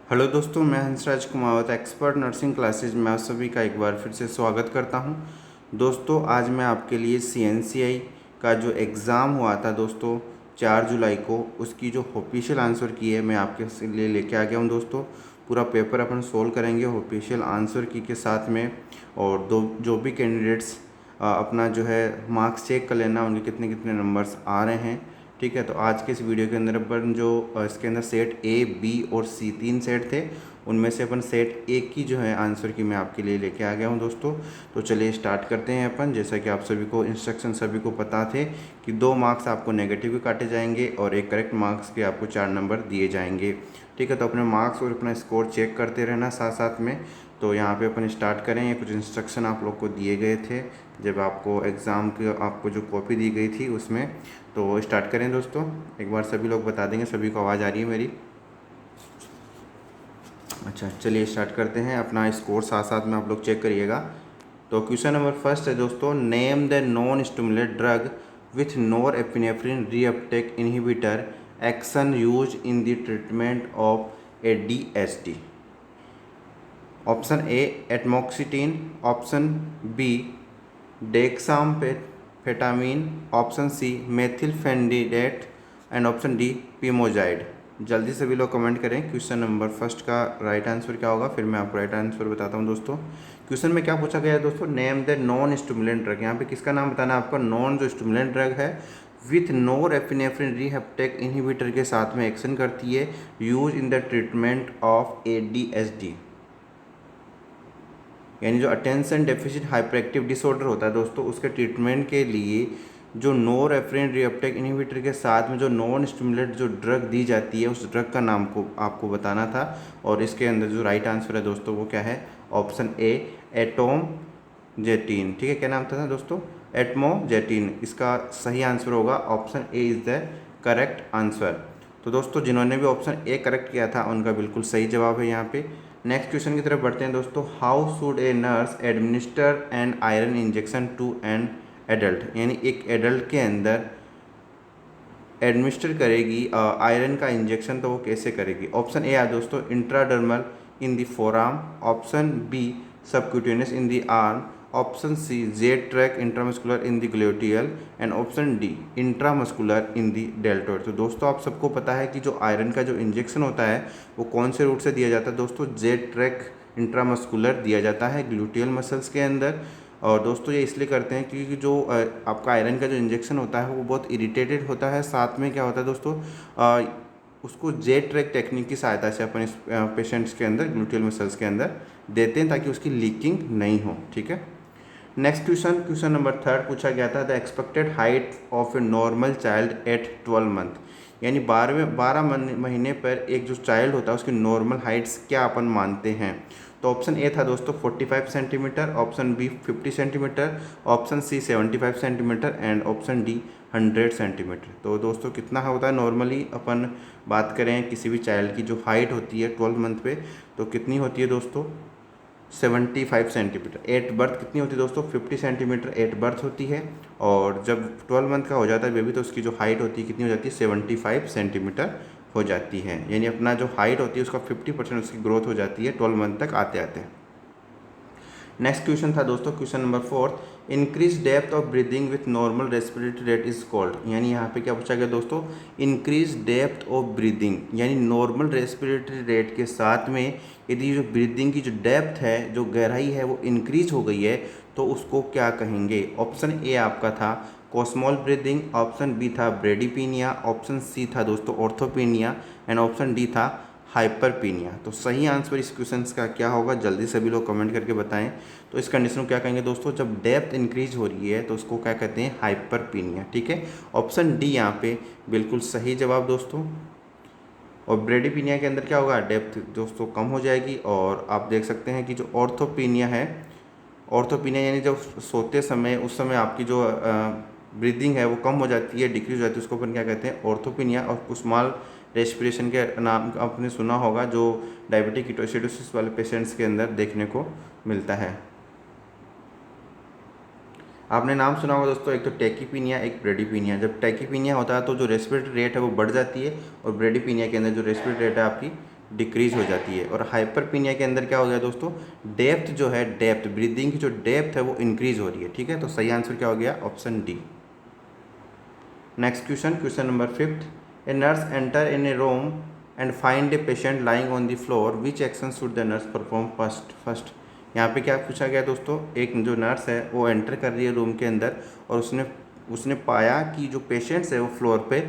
Hello दोस्तों, मैं Hansraj Kumawat expert nursing classes में आप सभी का एक बार फिर से स्वागत करता हूं। दोस्तों, आज मैं आपके लिए CNCI का जो एग्ज़ाम हुआ था दोस्तों 4 जुलाई को, उसकी जो ऑफिशियल आंसर की है मैं आपके लिए लेके आ गया हूं। दोस्तों, पूरा पेपर अपन सोल्व करेंगे ऑफिशियल आंसर की के साथ में। और दो जो भी कैंडिडेट्स अपना जो है मार्क्स चेक कर लेना, उनके कितने कितने नंबर्स आ रहे हैं। ठीक है, तो आज के इस वीडियो के अंदर अपन जो इसके अंदर सेट A, B और C 3 सेट थे, उनमें से अपन सेट A की जो है आंसर की मैं आपके लिए लेके आ गया हूं दोस्तों। तो चलिए स्टार्ट करते हैं अपन। जैसा कि आप सभी को इंस्ट्रक्शन सभी को पता थे कि 2 मार्क्स आपको नेगेटिव के काटे जाएंगे और एक करेक्ट मार्क्स के आपको 4 नंबर दिए जाएंगे। ठीक है, तो अपने मार्क्स और अपना स्कोर चेक करते रहना साथ साथ में। तो यहाँ पे अपन स्टार्ट करें। ये कुछ इंस्ट्रक्शन आप लोग को दिए गए थे जब आपको एग्ज़ाम की आपको जो कॉपी दी गई थी उसमें। तो स्टार्ट करें दोस्तों। एक बार सभी लोग बता देंगे, सभी को आवाज़ आ रही है मेरी? अच्छा, चलिए स्टार्ट करते हैं। अपना स्कोर साथ साथ में आप लोग चेक करिएगा। तो क्वेश्चन नंबर फर्स्ट है दोस्तों, name the non stimulate drug with norepinephrine reuptake inhibitor action use in the treatment of ADHD। Option A atomoxetine, option B dexamphetamine, option C methylphenidate and option D pimozide. जल्दी से भी लोग comment करें question number first का right answer क्या होगा, फिर मैं आपको राइट आंसर बताता हूं दोस्तों। क्वेश्चन में क्या पूछा गया है दोस्तों, name the non stimulant drug. यहाँ पे किसका नाम बताना है आपका? नॉन जो स्टिमुलेंट ड्रग है विथ नॉर एपिनेफ्रिन रीहेप्टेक इनहिबिटर के साथ में एक्शन करती है, use in the treatment of ADHD, यानी जो attention deficit hyper active disorder होता है दोस्तों, उसके ट्रीटमेंट के लिए जो नॉरएफ्रिन रीअपटेक इनहिबिटर के साथ में जो नॉन स्टिमुलेट जो ड्रग दी जाती है, उस ड्रग का नाम को आपको बताना था। और इसके अंदर जो राइट आंसर है दोस्तों वो क्या है? Option A atomoxetine. ठीक है, क्या नाम था दोस्तों? एटमोजेटिन। इसका सही आंसर होगा option A is the correct answer. तो दोस्तों, जिन्होंने भी ऑप्शन ए करेक्ट किया था उनका बिल्कुल सही जवाब है यहाँ पे। नेक्स्ट क्वेश्चन की तरफ बढ़ते हैं दोस्तों। How should a nurse administer an iron injection to an adult, यानी एक एडल्ट के अंदर एडमिनिस्टर करेगी आयरन का इंजेक्शन, तो वो कैसे करेगी? ऑप्शन ए है दोस्तों intradermal in the forearm, option B subcutaneous in the arm, option C Z track intramuscular in the gluteal and option D intramuscular in the deltoid. तो दोस्तों, आप सबको पता है कि जो आयरन का जो इंजेक्शन होता है वो कौन से रूट से दिया जाता है दोस्तों? जेड ट्रैक इंट्रामस्कुलर दिया जाता है ग्लूटियल मसल्स के अंदर। और दोस्तों, ये इसलिए करते हैं क्योंकि जो आपका आयरन का जो इंजेक्शन होता है वो बहुत इरिटेटेड होता है। साथ में क्या होता है दोस्तों, उसको जेट ट्रैक टेक्निक की सहायता से अपन इस पेशेंट्स के अंदर ग्लूटियल मसल्स के अंदर देते हैं ताकि उसकी लीकिंग नहीं हो। ठीक है, नेक्स्ट क्वेश्चन नंबर थर्ड पूछा गया था, the expected height of a normal child at 12 month, यानी 12 महीने पर एक जो चाइल्ड होता है उसकी नॉर्मल हाइट्स क्या अपन मानते हैं? तो ऑप्शन ए था दोस्तों 45 centimetre, option B 50 centimetre, option C 75 centimetre and option D 100 centimetre. तो दोस्तों, कितना होता है नॉर्मली अपन बात करें किसी भी चाइल्ड की जो हाइट होती है 12 मंथ पे, तो कितनी होती है दोस्तों? 75 सेंटीमीटर। एट बर्थ कितनी होती है दोस्तों? 50 सेंटीमीटर एट बर्थ होती है। और जब 12 मंथ का हो जाता है बेबी, तो उसकी जो हाइट होती है कितनी हो जाती है? 75 सेंटीमीटर हो जाती है। यानी अपना जो हाइट होती है उसका 50% उसकी ग्रोथ हो जाती है 12 मंथ तक आते आते। नेक्स्ट क्वेश्चन था दोस्तों question number fourth, increase depth of breathing with normal respiratory rate is called. यानी यहाँ पे क्या पूछा गया दोस्तों? इंक्रीज डेप्थ ऑफ ब्रीदिंग, यानी नॉर्मल रेस्पिरेटरी रेट के साथ में यदि जो ब्रीदिंग की जो डेप्थ है, जो गहराई है वो इंक्रीज हो गई है, तो उसको क्या कहेंगे? ऑप्शन ए आपका था कोस्मोल ब्रीदिंग, ऑप्शन बी था ब्रेडिपीनिया, ऑप्शन सी था दोस्तों ऑर्थोपीनिया एंड ऑप्शन डी था हाइपरपीनिया। तो सही आंसर इस क्वेश्चन का क्या होगा? जल्दी सभी लोग कमेंट करके बताएं। तो इस कंडीशन को क्या कहेंगे दोस्तों? जब डेप्थ इंक्रीज हो रही है तो उसको क्या कहते हैं? हाइपरपीनिया। ठीक है, ऑप्शन डी यहाँ पे बिल्कुल सही जवाब दोस्तों। और ब्रेडिपीनिया के अंदर क्या होगा? डेप्थ दोस्तों कम हो जाएगी। और आप देख सकते हैं कि जो ऑर्थोपीनिया है, ऑर्थोपीनिया यानी जब सोते समय उस समय आपकी जो ब्रीदिंग है वो कम हो जाती है, डिक्रीज हो जाती है, उसको अपन क्या कहते हैं? ऑर्थोपीनिया। और कुस्माल रेस्पिरेशन के नाम आपने सुना होगा, जो डायबिटिक कीटोसिडोसिस वाले पेशेंट्स के अंदर देखने को मिलता है। आपने नाम सुना होगा दोस्तों, एक तो टैकीपीनिया, एक ब्रेडिपीनिया। जब टैकीपीनिया होता है तो जो रेस्पिरेटरी रेट है वो बढ़ जाती है, और ब्रेडिपीनिया के अंदर जो रेस्पिरेटरी रेट है आपकी डिक्रीज हो जाती है। और हाइपरपीनिया के अंदर क्या हो गया दोस्तों, डेप्थ जो है, डेप्थ ब्रीदिंग की जो डेप्थ है वो इंक्रीज हो रही है। ठीक है, तो सही आंसर क्या हो गया, option D. Next question, question number 5, a nurse enter in A room and find a patient lying on the floor, which action should the nurse perform first. यहाँ पे क्या पूछा गया दोस्तों, एक जो नर्स है वो एंटर कर रही है रूम के अंदर और उसने उसने पाया कि जो पेशेंट्स है वो फ्लोर पे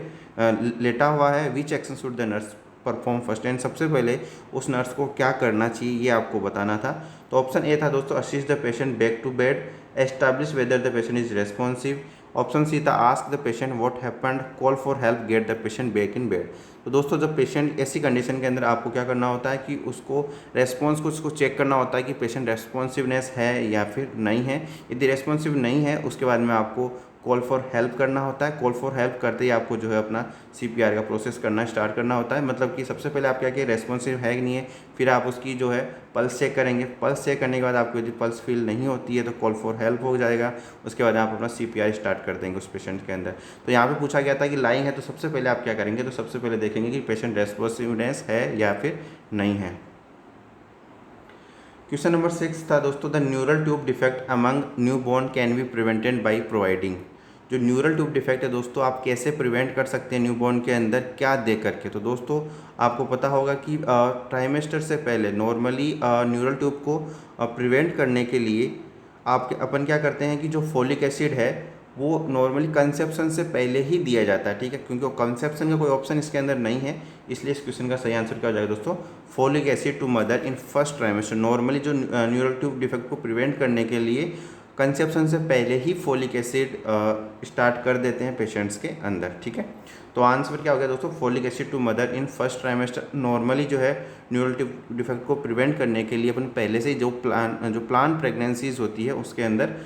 लेटा हुआ है। विच action should the nurse perform first, and सबसे पहले उस नर्स को क्या करना चाहिए ये आपको बताना था। तो ऑप्शन ए था दोस्तों, assist the patient back to bed, establish whether the patient is responsive. Option C था, ask the patient what happened, call for help, get the patient back in bed. तो दोस्तों जब पेशेंट ऐसी condition के अंदर आपको क्या करना होता है कि उसको रेस्पॉन्स को उसको चेक करना होता है कि पेशेंट रेस्पॉन्सिवनेस है या फिर नहीं है। यदि रेस्पॉन्सिव नहीं है उसके बाद में आपको कॉल फॉर हेल्प करना होता है। कॉल फॉर हेल्प करते ही आपको जो है अपना CPR का प्रोसेस करना स्टार्ट करना होता है। मतलब कि सबसे पहले आप क्या किए, रेस्पॉन्सिव है कि नहीं है, फिर आप उसकी जो है पल्स चेक करेंगे। पल्स चेक करने के बाद आपको यदि पल्स फील नहीं होती है तो कॉल फॉर हेल्प हो जाएगा। उसके बाद आप अपना CPR स्टार्ट कर देंगे उस पेशेंट के अंदर। तो यहाँ पे पूछा गया था कि लाइंग है तो सबसे पहले आप क्या करेंगे, तो सबसे पहले देखेंगे कि पेशेंट रेस्पॉन्सिवनेस है या फिर नहीं है। क्वेश्चन नंबर 6 था दोस्तों, the neural tube defect among newborn can be prevented by providing. जो न्यूरल ट्यूब डिफेक्ट है दोस्तों, आप कैसे प्रिवेंट कर सकते हैं न्यूबॉर्न के अंदर, क्या दे करके। तो दोस्तों आपको पता होगा कि ट्राइमेस्टर से पहले नॉर्मली न्यूरल ट्यूब को प्रिवेंट करने के लिए अपन क्या करते हैं कि जो फोलिक एसिड है वो नॉर्मली कंसेप्शन से पहले ही दिया जाता है। ठीक है, क्योंकि कंसेप्शन का कोई ऑप्शन इसके अंदर नहीं है, इसलिए इस क्वेश्चन का सही आंसर क्या हो जाएगा दोस्तों, folic acid to mother in first trimester. Normally जो न्यूरल ट्यूब डिफेक्ट को प्रिवेंट करने के लिए कंसेप्शन से पहले ही फोलिक एसिड स्टार्ट कर देते हैं पेशेंट्स के अंदर। ठीक है, तो आंसर क्या हो गया दोस्तों, folic acid to mother in first trimester. Normally जो है न्यूरल ट्यूब डिफेक्ट को प्रिवेंट करने के लिए अपन पहले से ही जो प्लान प्रेगनेंसीज होती है उसके अंदर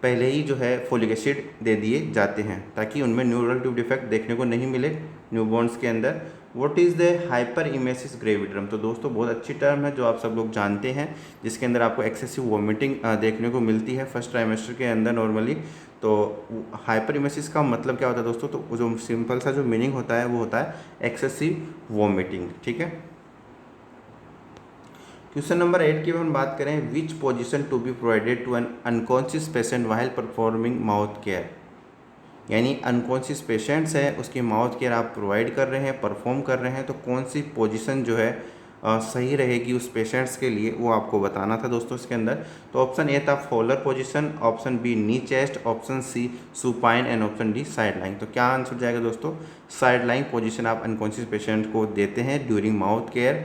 पहले ही जो है फोलिक एसिड दे दिए जाते हैं ताकि उनमें न्यूरल ट्यूब डिफेक्ट देखने को नहीं मिले न्यूबॉर्न्स के अंदर। What is the hyperemesis gravidarum. तो दोस्तों बहुत अच्छी टर्म है जो आप सब लोग जानते हैं, जिसके अंदर आपको एक्सेसिव वॉमिटिंग देखने को मिलती है फर्स्ट ट्राइमेस्टर के अंदर नॉर्मली। तो हाइपर इमेसिस का मतलब क्या होता है दोस्तों, तो जो सिंपल सा जो मीनिंग होता है वो होता है एक्सेसिव वॉमिटिंग। ठीक है, क्वेश्चन नंबर 8 की हम बात करें, which position to be provided to an unconscious patient while performing mouth care. यानी अनकॉन्शियस पेशेंट्स है उसकी माउथ केयर आप प्रोवाइड कर रहे हैं, परफॉर्म कर रहे हैं, तो कौन सी पोजीशन जो है सही रहेगी उस पेशेंट्स के लिए वो आपको बताना था दोस्तों इसके अंदर। तो ऑप्शन ए था Fowler position, option B knee chest, option C supine and option D side line. तो क्या आंसर जाएगा दोस्तों, साइड लाइन पोजिशन आप अनकॉन्शियस पेशेंट को देते हैं ड्यूरिंग माउथ केयर।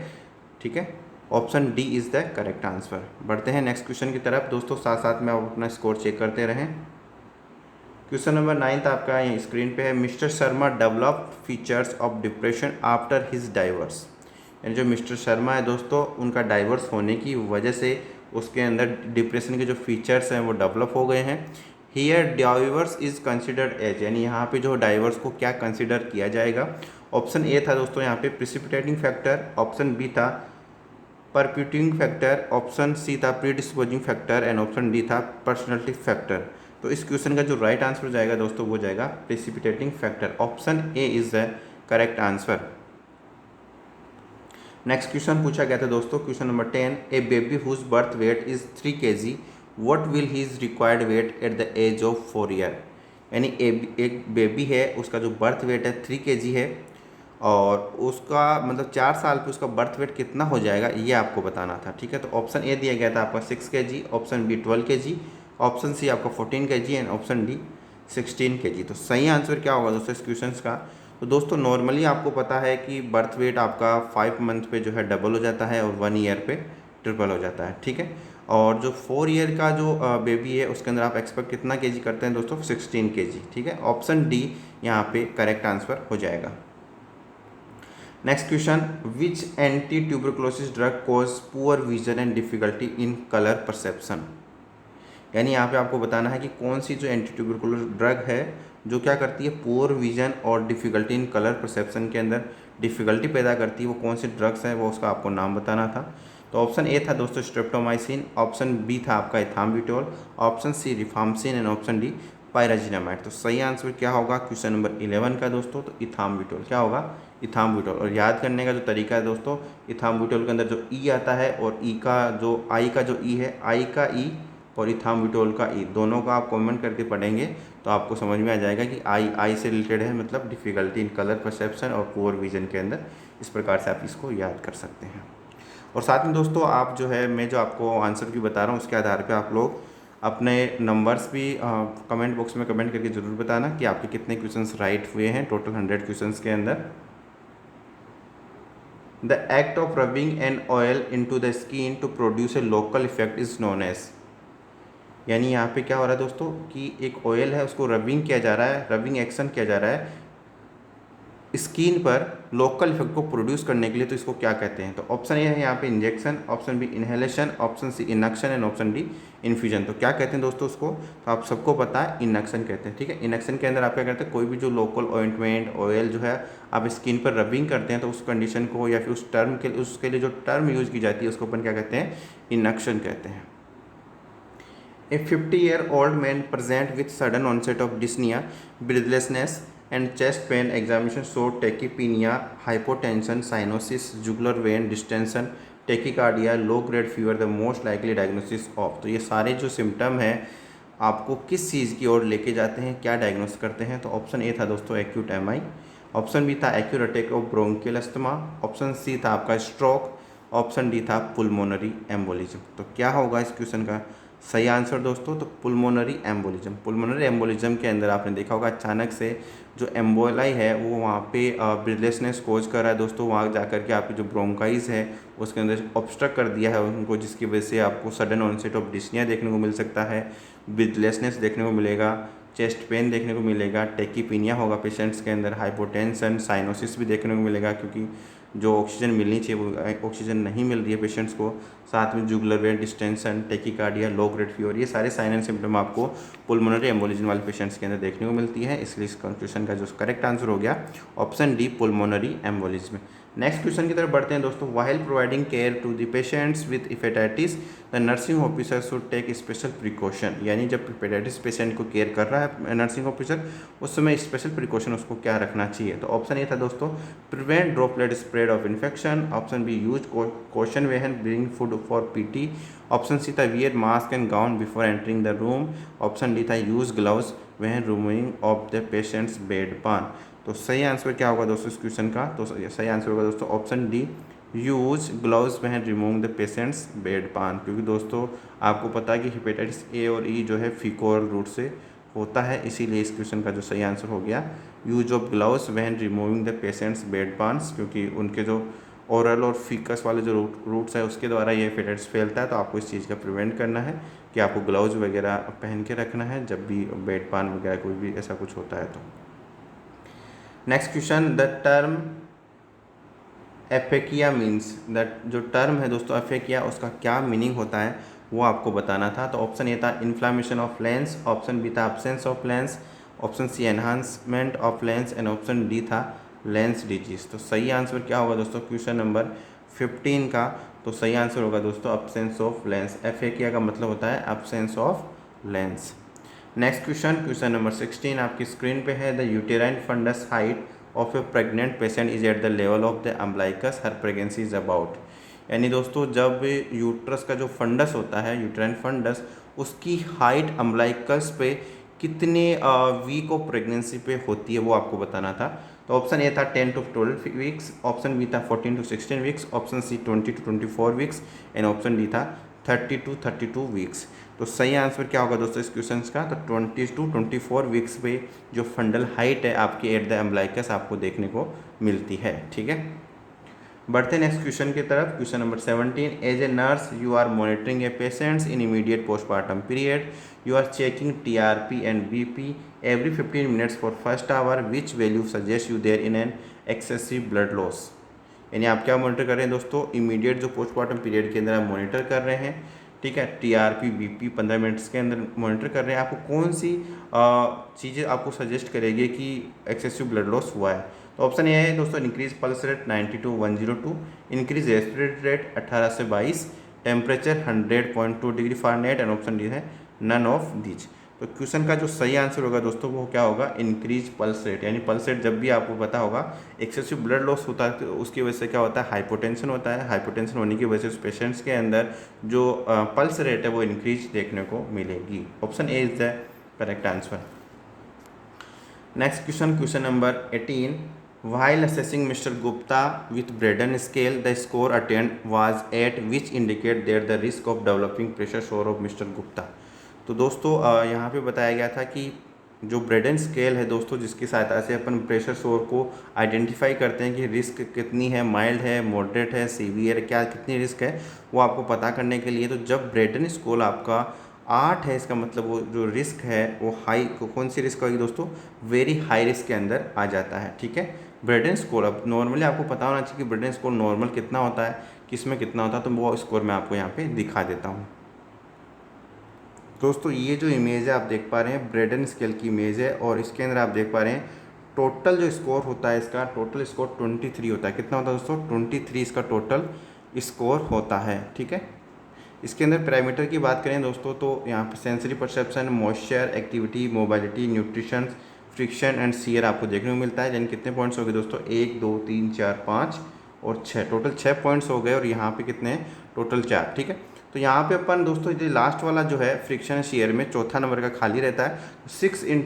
ठीक है, option D is the correct answer. बढ़ते हैं नेक्स्ट क्वेश्चन की तरफ दोस्तों, साथ साथ में आप अपना स्कोर चेक करते रहें। क्वेश्चन नंबर 9 आपका ये स्क्रीन पे है, mister Sharma develop features of depression after his diverse. यानी जो मिस्टर शर्मा है दोस्तों, उनका डाइवर्स होने की वजह से उसके अंदर डिप्रेशन के जो फीचर्स हैं वो डेवलप हो गए हैं। Here diverse is considered as, यानी यहाँ पे जो डाइवर्स को क्या कंसिडर किया जाएगा। ऑप्शन ए था दोस्तों यहाँ पे प्रिसिपिटेटिंग फैक्टर, ऑप्शन बी था परप्यूटिंग फैक्टर, ऑप्शन सी था प्रीडिस्पोजिंग फैक्टर एंड ऑप्शन डी था पर्सनैलिटी फैक्टर। तो इस क्वेश्चन का जो राइट आंसर जाएगा दोस्तों वो जाएगा precipitating factor. Option A is the correct answer. Next question पूछा गया था दोस्तों, question number 10, a baby whose birth weight is 3 kg, what will his required weight at the age of 4 year. यानी एक बेबी है उसका जो बर्थ वेट है 3 kg है और उसका मतलब 4 साल पे उसका बर्थ वेट कितना हो जाएगा ये आपको बताना था। ठीक है, तो ऑप्शन ए दिया गया था आपका 6 kg, option B 12 kg, option C आपका 14 kg and option D 16 kg। तो सही आंसर क्या होगा दोस्तों इस क्वेश्चन का। तो दोस्तों नॉर्मली आपको पता है कि बर्थ वेट आपका 5 मंथ पे जो है डबल हो जाता है और 1 ईयर पे ट्रिपल हो जाता है। ठीक है, और जो 4 ईयर का जो बेबी है उसके अंदर आप एक्सपेक्ट कितना केजी करते हैं दोस्तों, 16 kg। ठीक है, ऑप्शन डी यहाँ पे करेक्ट आंसर हो जाएगा। Next question, which anti tuberculosis drug cause poor vision and difficulty in colour perception. यानी यहाँ पे आपको बताना है कि कौन सी जो एंटी ट्यूबरकुलोसिस ड्रग है जो क्या करती है पुअर विजन और डिफ़िकल्टी इन कलर परसेप्शन के अंदर डिफ़िकल्टी पैदा करती है, वो कौन सी ड्रग्स हैं वो उसका आपको नाम बताना था। तो ऑप्शन ए था दोस्तों स्ट्रेप्टोमाइसिन, ऑप्शन बी था आपका ethambutol, option C rifampicin and option D pyrazinamide. तो सही आंसर क्या होगा क्वेश्चन नंबर 11 का दोस्तों, तो इथाम्बुटोल क्या होगा, इथाम्बुटोल। और याद करने का जो तरीका है दोस्तों, इथाम्बुटोल के अंदर जो ई आता है और ई का जो आई का जो ई है, आई का ई और इथाम्बुटोल का ई, दोनों का आप कमेंट करके पढ़ेंगे तो आपको समझ में आ जाएगा कि आई से रिलेटेड है, मतलब डिफ़िकल्टी इन कलर परसेप्शन और पुअर विजन के अंदर। इस प्रकार से आप इसको याद कर सकते हैं। और साथ में दोस्तों आप जो है, मैं जो आपको आंसर की बता रहा हूँ उसके आधार पे आप लोग अपने नंबर्स भी कमेंट बॉक्स में कमेंट करके ज़रूर बताना कि आपके कितने क्वेश्चंस राइट हुए हैं टोटल 100 क्वेश्चंस के अंदर। The act of rubbing an oil into the skin to produce a local effect is known as. यानी यहाँ पे क्या हो रहा है दोस्तों कि एक ऑयल है, उसको रबिंग किया जा रहा है, रबिंग एक्शन किया जा रहा है स्किन पर लोकल इफेक्ट को प्रोड्यूस करने के लिए, तो इसको क्या कहते हैं? तो ऑप्शन ए है यहाँ पे injection, option B inhalation, option C inunction and option D infusion. तो क्या कहते हैं दोस्तों उसको? तो आप सबको पता है इनक्शन कहते हैं। ठीक है, इनक्शन के अंदर आप क्या करते हैं, कोई भी जो लोकल ऑइंटमेंट ऑयल जो है आप स्किन पर रबिंग करते हैं तो उस कंडीशन को या फिर उस टर्म के उसके लिए जो टर्म यूज की जाती है उसको अपन क्या कहते हैं? इनक्शन कहते हैं। A 50-year-old man present with sudden onset of dyspnea, breathlessness, and chest pain. Examination showed tachypnea, hypotension, cyanosis, jugular vein distension, tachycardia, low-grade fever. The most likely diagnosis of, तो ये सारे जो सिम्टम हैं आपको किस चीज़ की ओर लेके जाते हैं, क्या डायग्नोस करते हैं? तो ऑप्शन ए था दोस्तों एक्यूट एमआई, ऑप्शन बी था acute attack of bronchial asthma, option C था आपका स्ट्रोक, ऑप्शन डी था पुल्मोनरी एम्बोलिज्म। तो क्या होगा इस क्वेश्चन का सही आंसर दोस्तों? तो पुल्मोनरी एम्बोलिज्म। पुल्मोनरी एम्बोलिज्म के अंदर आपने देखा होगा अचानक से जो एम्बोलाई है वो वहाँ पे ब्रीथलेसनेस कोज कर रहा है दोस्तों, वहाँ जा कर के आपकी जो ब्रोंकाइज है उसके अंदर ऑब्स्ट्रक्ट कर दिया है उनको, जिसकी वजह से आपको सडन ऑनसेट ऑफ डिस्निया देखने को मिल सकता है, ब्रीथलेसनेस देखने को मिलेगा, चेस्ट पेन देखने को मिलेगा, टेकीपीनिया होगा पेशेंट्स के अंदर, हाइपोटेंशन, साइनोसिस भी देखने को मिलेगा क्योंकि जो ऑक्सीजन मिलनी चाहिए वो ऑक्सीजन नहीं मिल रही है पेशेंट्स को, साथ में जुगुलर वेन डिस्टेंशन, टेकीकार्डिया, लो ग्रेड फीवर, ये सारे साइन एंड सिम्टम आपको पुल्मोनरी एम्बोलिज्म वाले पेशेंट्स के अंदर देखने को मिलती है। इसलिए इस क्वेश्चन का जो करेक्ट आंसर हो गया option D pulmonary embolism. Next question की तरफ बढ़ते हैं दोस्तों। While providing care to the patients with hepatitis the nursing officer should take special precaution. यानी जब हेपेटाइटिस पेशेंट को केयर कर रहा है नर्सिंग ऑफिसर उस समय स्पेशल प्रिकॉशन उसको क्या रखना चाहिए? तो ऑप्शन ए था दोस्तों prevent droplet spread of infection, option B use caution when bringing food for PT, option C था wear mask and gown before entering the room, option D था use gloves when removing of the patient's bed pan. तो सही answer क्या होगा दोस्तों इस क्वेश्चन का? तो सही आंसर होगा दोस्तों option D use gloves when removing the patient's bed पान। क्योंकि दोस्तों आपको पता है कि हेपेटाइटिस ए और ई जो है फीकोरल रूट से होता है, इसीलिए इस क्वेश्चन का जो सही आंसर हो गया use of gloves when removing the patient's bed pans, क्योंकि उनके जो ओरल और फीकस वाले जो रूट्स है उसके द्वारा ये हेपेटाइटिस फैलता है। तो आपको इस चीज़ का प्रिवेंट करना है कि आपको ग्लव्स वगैरह पहन के रखना है जब भी बेड पान वगैरह कोई भी ऐसा कुछ होता है तो। Next question, the term aphakia means, that जो टर्म है दोस्तों एफेकिया उसका क्या मीनिंग होता है वो आपको बताना था। तो ऑप्शन ए था inflammation of lens, option B था absence of lens, option C enhancement of lens and option D था लेंस डिजीज। तो सही आंसर क्या होगा दोस्तों क्वेश्चन नंबर 15 का? तो सही आंसर होगा दोस्तों एब्सेंस ऑफ लेंस। एफेकिया का मतलब होता है absence of lens. Next question, question number 16 आपकी स्क्रीन पे है। The uterine fundus height of a pregnant patient is at the level of the umbilicus, her pregnancy is about. यानी दोस्तों जब यूट्रस का जो फंडस होता है यूटेराइन फंडस उसकी हाइट अम्बलाइकस पे कितने वीक ऑफ प्रेगनेंसी पे होती है वो आपको बताना था। तो ऑप्शन ए था 10 to 12 वीक्स, ऑप्शन बी था 14 to 16 weeks, option C 20 to 24 weeks and option D था 30 to 32 वीक्स। तो सही आंसर क्या होगा दोस्तों इस क्वेश्चन का? तो 20 to 24 वीक्स पे जो फंडल हाइट है आपकी एट द एम्बलाइकस आपको देखने को मिलती है। ठीक है, बढ़ते नेक्स्ट क्वेश्चन की तरफ। Question number 17, as a nurse you are monitoring a patients in immediate postmortem period, you are checking TRP and BP every 15 minutes for first hour, which value suggest you there in an excessive blood loss. यानी आप क्या monitor कर रहे हैं दोस्तों? Immediate जो postmortem period के अंदर आप मॉनिटर कर रहे हैं, ठीक है, TRP BP 15 मिनट्स के अंदर मॉनिटर कर रहे हैं। आपको कौन सी चीज़ें आपको सजेस्ट करेगी कि एक्सेसिव ब्लड लॉस हुआ है? तो ऑप्शन ए है दोस्तों increase pulse rate 90 to 102, increase respiratory rate 18 से 22, temperature 100.2 degree Fahrenheit and option D है नन ऑफ दीज। तो क्वेश्चन का जो सही आंसर होगा दोस्तों वो क्या होगा, इंक्रीज पल्स रेट। यानी पल्स रेट जब भी आपको पता होगा एक्सेसिव ब्लड लॉस होता है तो उसकी वजह से क्या होता है, हाइपोटेंशन होता है। हाइपोटेंशन होने की वजह से पेशेंट्स के अंदर जो पल्स रेट है वो इंक्रीज देखने को मिलेगी। Option A is the correct answer. Next question, question number 18, while assessing Mr. Gupta with Braden scale, the score attained was at which indicate that the risk of developing pressure sore of Mr. Gupta। तो दोस्तों यहाँ पे बताया गया था कि जो Brydon scale है दोस्तों, जिसकी सहायता से अपन प्रेशर सोर को आइडेंटिफाई करते हैं कि रिस्क कितनी है, माइल्ड है, मॉडरेट है, सीवियर, क्या कितनी रिस्क है, वो आपको पता करने के लिए। तो जब ब्रेडन स्कोर आपका 8 है, इसका मतलब वो जो रिस्क है वो हाई, कौन सी रिस्क होगी दोस्तों, वेरी हाई रिस्क के अंदर आ जाता है। ठीक है, ब्रेडन स्कोर अब नॉर्मली आपको पता होना चाहिए कि ब्रेडन स्कोर नॉर्मल कितना होता है, किस में कितना होता है, तो वो स्कोर मैं आपको यहाँ पे दिखा देता हूँ। दोस्तों ये जो इमेज है आप देख पा रहे हैं, ब्रेडन स्केल की इमेज है, और इसके अंदर आप देख पा रहे हैं टोटल जो स्कोर होता है, इसका टोटल स्कोर 23 होता है। कितना होता है दोस्तों, 23 इसका टोटल स्कोर होता है। ठीक है, इसके अंदर पैरामीटर की बात करें दोस्तों तो यहाँ पे sensory perception, moisture, activity, mobility, nutrition, friction and shear आपको देखने को मिलता है। यानी कितने पॉइंट्स हो गए दोस्तों, 1 2 3 4 5 और 6, टोटल 6 पॉइंट्स हो गए, और यहाँ पे कितने, टोटल 4। ठीक है, तो यहाँ पे अपन दोस्तों ये लास्ट वाला जो है फ्रिक्शन शेयर में चौथा नंबर का खाली रहता है। 6 ×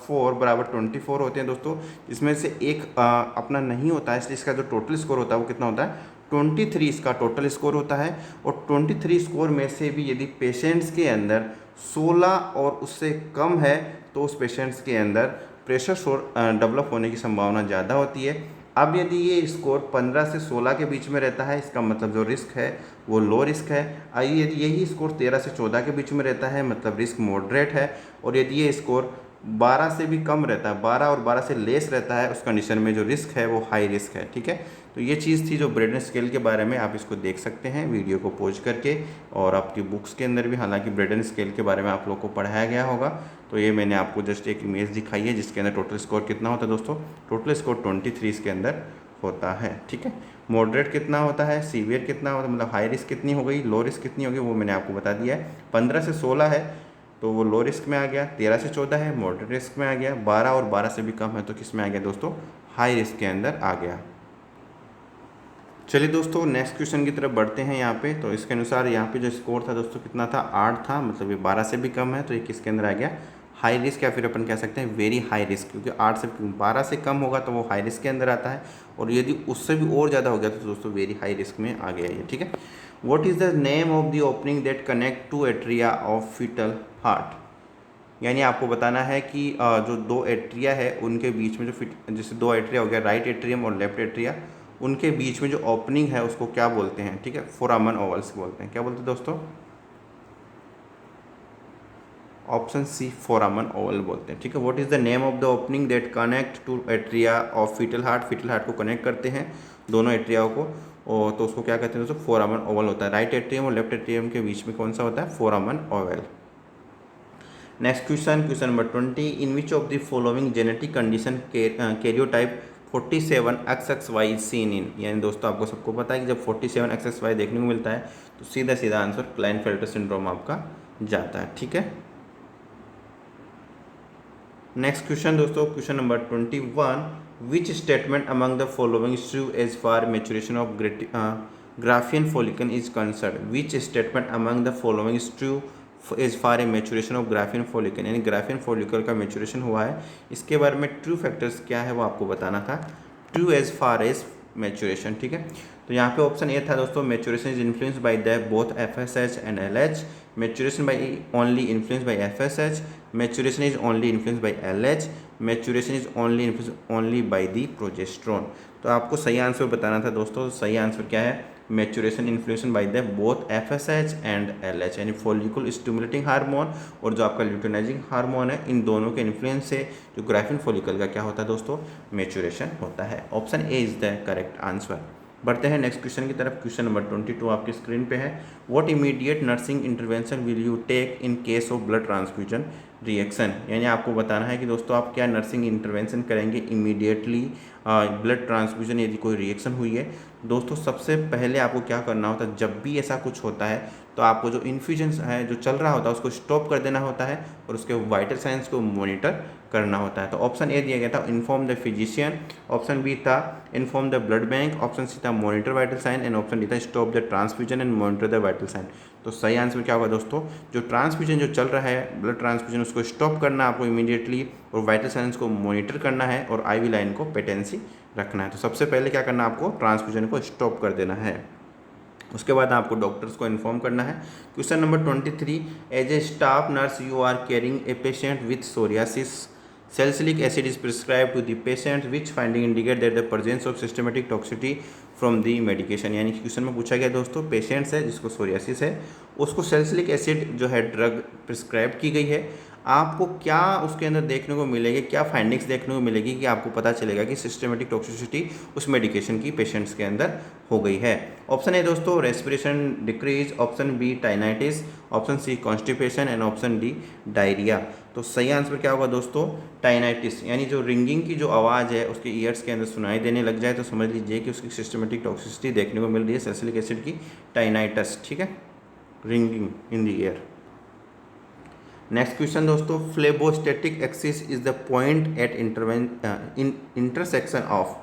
4 = 24 होते हैं दोस्तों, इसमें से एक अपना नहीं होता है, इसलिए इसका जो टोटल स्कोर होता है वो कितना होता है, 23 इसका टोटल स्कोर होता है। और 23 स्कोर में से भी यदि पेशेंट्स के अंदर 16 और उससे कम है तो उस पेशेंट्स के अंदर प्रेशर सोर डेवलप होने की संभावना ज़्यादा होती है। अब यदि ये स्कोर 15 से 16 के बीच में रहता है, इसका मतलब जो रिस्क है वो लो रिस्क है। यदि यही स्कोर 13 से 14 के बीच में रहता है, मतलब रिस्क मॉडरेट है। और यदि ये स्कोर 12 से भी कम रहता है, 12 और 12 से लेस रहता है, उस कंडीशन में जो रिस्क है वो हाई रिस्क है। ठीक है, तो ये चीज़ थी जो ब्रेडन स्केल के बारे में, आप इसको देख सकते हैं वीडियो को पॉज करके, और आपकी बुक्स के अंदर भी हालांकि ब्रेडन स्केल के बारे में आप लोग को पढ़ाया गया होगा। तो ये मैंने आपको जस्ट एक इमेज दिखाई है जिसके अंदर टोटल स्कोर कितना होता है दोस्तों, टोटल स्कोर 23 इसके अंदर होता है। ठीक है, मॉडरेट कितना होता है, सीवियर कितना होता है, मतलब हाई रिस्क कितनी हो गई, लो रिस्क कितनी होगी, वो मैंने आपको बता दिया है। 15 से 16 है तो वो लो रिस्क में आ गया, 13 से 14 है मॉडरेट रिस्क में आ गया, 12 और 12 से भी कम है तो किस में आ गया दोस्तों, हाई रिस्क के अंदर आ गया। चलिए दोस्तों नेक्स्ट क्वेश्चन की तरफ बढ़ते हैं यहाँ पे। तो इसके अनुसार यहाँ पे जो स्कोर था दोस्तों कितना था, 8 था, मतलब ये 12 से भी कम है, तो ये किसके अंदर आ गया, हाई रिस्क, या फिर अपन कह सकते हैं वेरी हाई रिस्क, क्योंकि 8 से 12 से कम होगा तो वो हाई रिस्क के अंदर आता है, और यदि उससे भी और ज़्यादा हो गया तो दोस्तों वेरी हाई रिस्क में आ गया ये। ठीक है, what is the name of the opening that connect to atria of fetal heart. यानी आपको बताना है कि जो दो एट्रिया है उनके बीच में जो जैसे दो एट्रिया हो गया, राइट एट्रियम और लेफ्ट एट्रिया, उनके बीच में जो ओपनिंग है उसको क्या बोलते हैं। ठीक है, फोरामन ओवल्स बोलते हैं। क्या बोलते हैं दोस्तों, ऑप्शन सी फोरामन ओवल बोलते हैं। ठीक है, what is the name of the opening that connect to atria of fetal heart, fetal heart को कनेक्ट करते हैं दोनों एट्रियाओं को, और तो उसको क्या कहते हैं दोस्तों, फोरामन ओवल होता है। राइट एट्रियम और लेफ्ट एट्रियम के बीच में कौन सा होता है, फोरामन Oval. Next question, question number 20, in which of the following genetic condition karyotype 47XXY is seen in. यानी दोस्तों आपको सबको पता है कि जब 47XXY देखने को मिलता है तो सीधा सीधा आंसर क्लाइनफेल्टर सिंड्रोम आपका जाता है। ठीक है, नेक्स्ट क्वेश्चन दोस्तों, question number 21, which statement among the following is true as far maturation of Graafian follicle is concern. Which statement among the following is true as far a maturation of Graafian follicle, यानी Graafian follicle का maturation हुआ है, इसके बारे में true factors क्या है वो आपको बताना था। True as far as maturation. ठीक है, तो यहाँ पे ऑप्शन ए था दोस्तों, maturation is influence by the both FSH and LH, maturation by only influence by FSH, maturation is only influence by LH, maturation is only influence only by the progesterone. तो आपको सही answer बताना था दोस्तों, सही answer क्या है, maturation influence by the both FSH and LH, यानी फॉलिकल स्टिमुलेटिंग हार्मोन और जो आपका ल्यूटिनाइजिंग हार्मोन है, इन दोनों के इन्फ्लुएंस से जो ग्राफिन फॉलिकल का क्या होता है दोस्तों, मेचुरेशन होता है। Option A is the correct answer. बढ़ते हैं नेक्स्ट क्वेश्चन की तरफ। क्वेश्चन नंबर 22 आपकी स्क्रीन पे है। What immediate nursing intervention will you take in case of blood transfusion. Reaction, यानी आपको बताना है कि दोस्तों आप क्या नर्सिंग इंटरवेंशन करेंगे इमीडिएटली ब्लड ट्रांसफ्यूजन यदि कोई रिएक्शन हुई है। दोस्तों सबसे पहले आपको क्या करना होता है, जब भी ऐसा कुछ होता है तो आपको जो इन्फ्यूजन है जो चल रहा होता है उसको स्टॉप कर देना होता है और उसके वाइटल साइंस को मॉनिटर करना होता है। तो ऑप्शन ए दिया गया था inform the physician, option B था inform the blood bank, option C था monitor vital sign and option D था stop the transfusion and monitor the vital sign. तो सही आंसर क्या होगा दोस्तों, जो ट्रांसफ्यूजन जो चल रहा है ब्लड ट्रांसफ्यूजन उसको स्टॉप करना आपको इमीडिएटली और वाइटल साइंस को मॉनिटर करना है और आईवी लाइन को पेटेंसी रखना है। तो सबसे पहले क्या करना है, आपको ट्रांसफ्यूजन को स्टॉप कर देना है। उसके बाद आपको डॉक्टर्स को इन्फॉर्म करना है। Question number 23, as a staff nurse you are caring a patient with psoriasis, salicylic acid is prescribe to the patient which finding indicate that the presence of systematic toxicity from the medication. यानी कि question में पूछा गया दोस्तों, patients है जिसको psoriasis है उसको सैलिसिलिक एसिड जो है ड्रग प्रिस्क्राइब की गई है, आपको क्या उसके अंदर देखने को मिलेगी, क्या फाइंडिंग्स देखने को मिलेगी कि आपको पता चलेगा कि सिस्टमेटिक टॉक्सिसिटी उस मेडिकेशन की पेशेंट्स के अंदर हो गई है। ऑप्शन ए दोस्तों respiration decrease, option B tinnitus, option C constipation and option D diarrhoea. तो सही आंसर क्या होगा दोस्तों, टाइनाइटिस, यानी जो रिंगिंग की जो आवाज़ है उसके ईयर्स के अंदर सुनाई देने लग जाए तो समझ लीजिए कि उसकी सिस्टमेटिक टॉक्सिसिटी देखने को मिल रही है सैलिसिलिक एसिड की, टाइनाइटस, ठीक है, ringing in the ear. Next question दोस्तों, phlebostatic axis is the point at intersection of,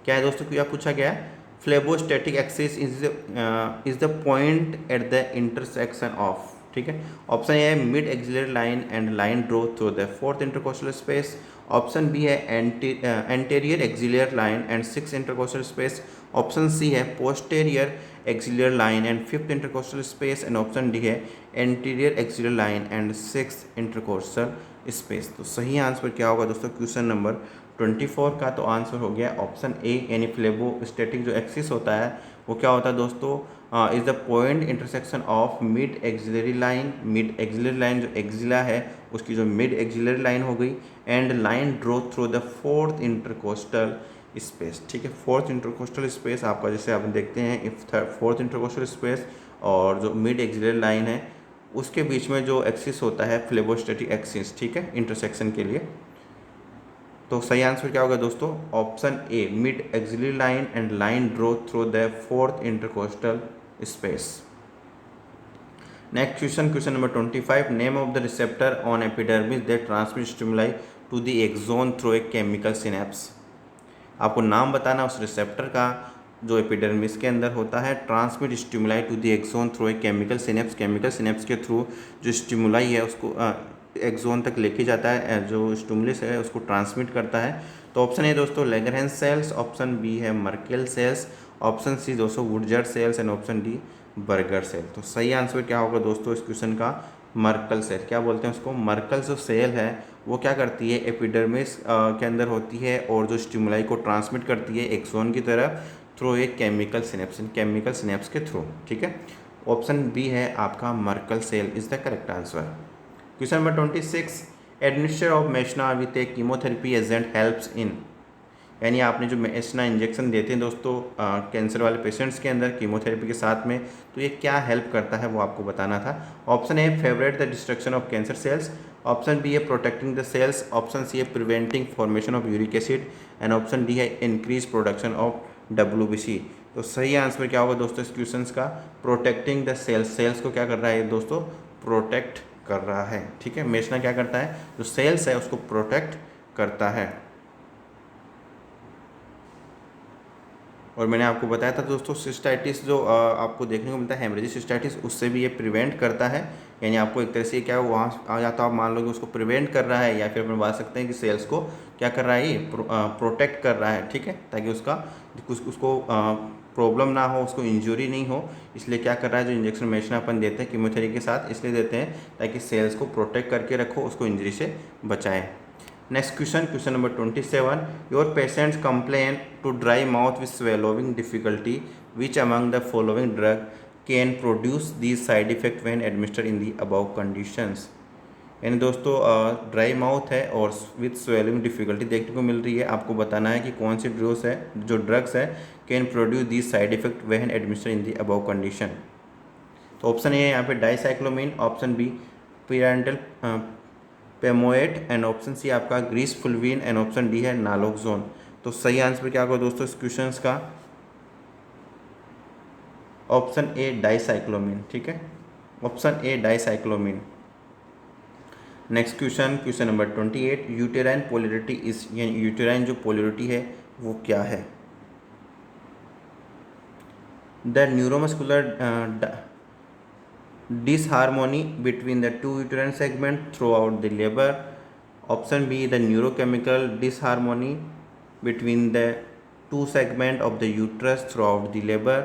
क्या है दोस्तों, क्या पूछा गया है, phlebostatic axis is the point at the intersection of, ठीक है। ऑप्शन ए है mid axillary line and line draw through the fourth intercostal space, option B है anterior axillary line and six intercostal space, option C है posterior axillary line and fifth intercostal space and option D है anterior axillary line and six intercostal space. तो सही answer क्या होगा दोस्तों question number 24 का, तो आंसर हो गया ऑप्शन ए, यानी फ्लेबोस्टेटिक जो एक्सिस होता है वो क्या होता है दोस्तों, is the point intersection of mid axillary line, mid axillary line जो एक्सिला है उसकी जो मिड एक्सिलरी लाइन हो गई and line draw through the fourth intercostal space, ठीक है। फोर्थ इंटरकोस्टल स्पेस आपका जैसे आप देखते हैं इफ फोर्थ इंटरकोस्टल स्पेस और जो मिड एक्सिलरी लाइन है उसके बीच में जो एक्सिस होता है फ्लेबोस्टेटिक एक्सिस, ठीक है, इंटरसेक्शन के लिए। तो सही आंसर क्या होगा दोस्तों, option A mid axillary line and line draw through the fourth intercostal space. Next question, question number 25, name of the receptor on epidermis that transmit stimuli to the axon through a chemical synapse. आपको नाम बताना उस receptor का जो epidermis के अंदर होता है, transmit stimuli to the axon through a chemical synapse, chemical synapse के थ्रू जो स्टिमुलाई है उसको एक्सोन तक लेके जाता है, जो स्टिमुलस है उसको ट्रांसमिट करता है। तो ऑप्शन ए दोस्तों लैंगरहैंस सेल्स, ऑप्शन बी है मर्केल सेल्स, ऑप्शन सी दोस्तों Woodger cells and option D burger cell. तो सही आंसर क्या होगा दोस्तों इस क्वेश्चन का, मर्कल सेल, क्या बोलते हैं उसको, मर्कल जो सेल है वो क्या करती है एपिडर्मिस के अंदर होती है और जो स्टिमुलाई को ट्रांसमिट करती है एक्सोन की तरफ थ्रू एक केमिकल सिनेप्स के थ्रू, ठीक है। ऑप्शन बी है आपका Merkel cell is the correct answer. Question number 26, administer of mesna with a chemotherapy agent helps in, यानी आपने जो मेशना इंजेक्शन देते हैं दोस्तों कैंसर वाले पेशेंट्स के अंदर कीमोथेरेपी के साथ में, तो ये क्या हेल्प करता है वो आपको बताना था। Option A favourite the destruction of cancer cells, option B है protecting the cells, option C है preventing formation of uric acid and option D है इंक्रीज प्रोडक्शन ऑफ WBC। तो सही आंसर क्या होगा दोस्तों इस क्वेश्चन का, प्रोटेक्टिंग द सेल्स, सेल्स को क्या कर रहा है दोस्तों, प्रोटेक्ट कर रहा है, ठीक है। मेशना क्या करता है, जो सेल्स है उसको प्रोटेक्ट करता है। और मैंने आपको बताया था दोस्तों सिस्टाइटिस जो आपको देखने को मिलता है हेमरेजिक सिस्टाइटिस, उससे भी ये प्रिवेंट करता है, यानी आपको एक तरह से क्या वहाँ आ जाता आप मान लो कि उसको प्रिवेंट कर रहा है या फिर अपन बात सकते हैं कि सेल्स को क्या कर रहा है ये प्रोटेक्ट कर रहा है, ठीक है, ताकि उसको प्रॉब्लम ना हो, उसको इंजरी नहीं हो, इसलिए क्या कर रहा है जो इंजेक्शन मेशना अपन देते हैं कीमोथेरेपी के साथ इसलिए देते हैं ताकि सेल्स को प्रोटेक्ट करके रखो, उसको इंजरी से बचाएं। Next question, question number 27, your patients complain to dry mouth with swallowing difficulty, which among the following drug can produce these side effect when administered in the above conditions। यानी दोस्तों dry mouth है और with swelling difficulty देखने को मिल रही है, आपको बताना है कि कौन सी ड्रग्स है can produce the side effect when administer in the above condition. तो ऑप्शन ए है यहाँ पे dicyclomine, option B pamoate, and option C आपका griseofulvin, and option D है नालोक्सोन। तो सही आंसर क्या होगा दोस्तों इस क्वेश्चन का? Option A dicyclomine. ठीक है, option A dicyclomine. Next question, question number 28, uterine polarity is, यानी यूटेराइन जो पोलरिटी है वो क्या है? The neuromuscular disharmony between the two uterine segments throughout the labor. Option B, the neurochemical disharmony between the two segments of the uterus throughout the labor.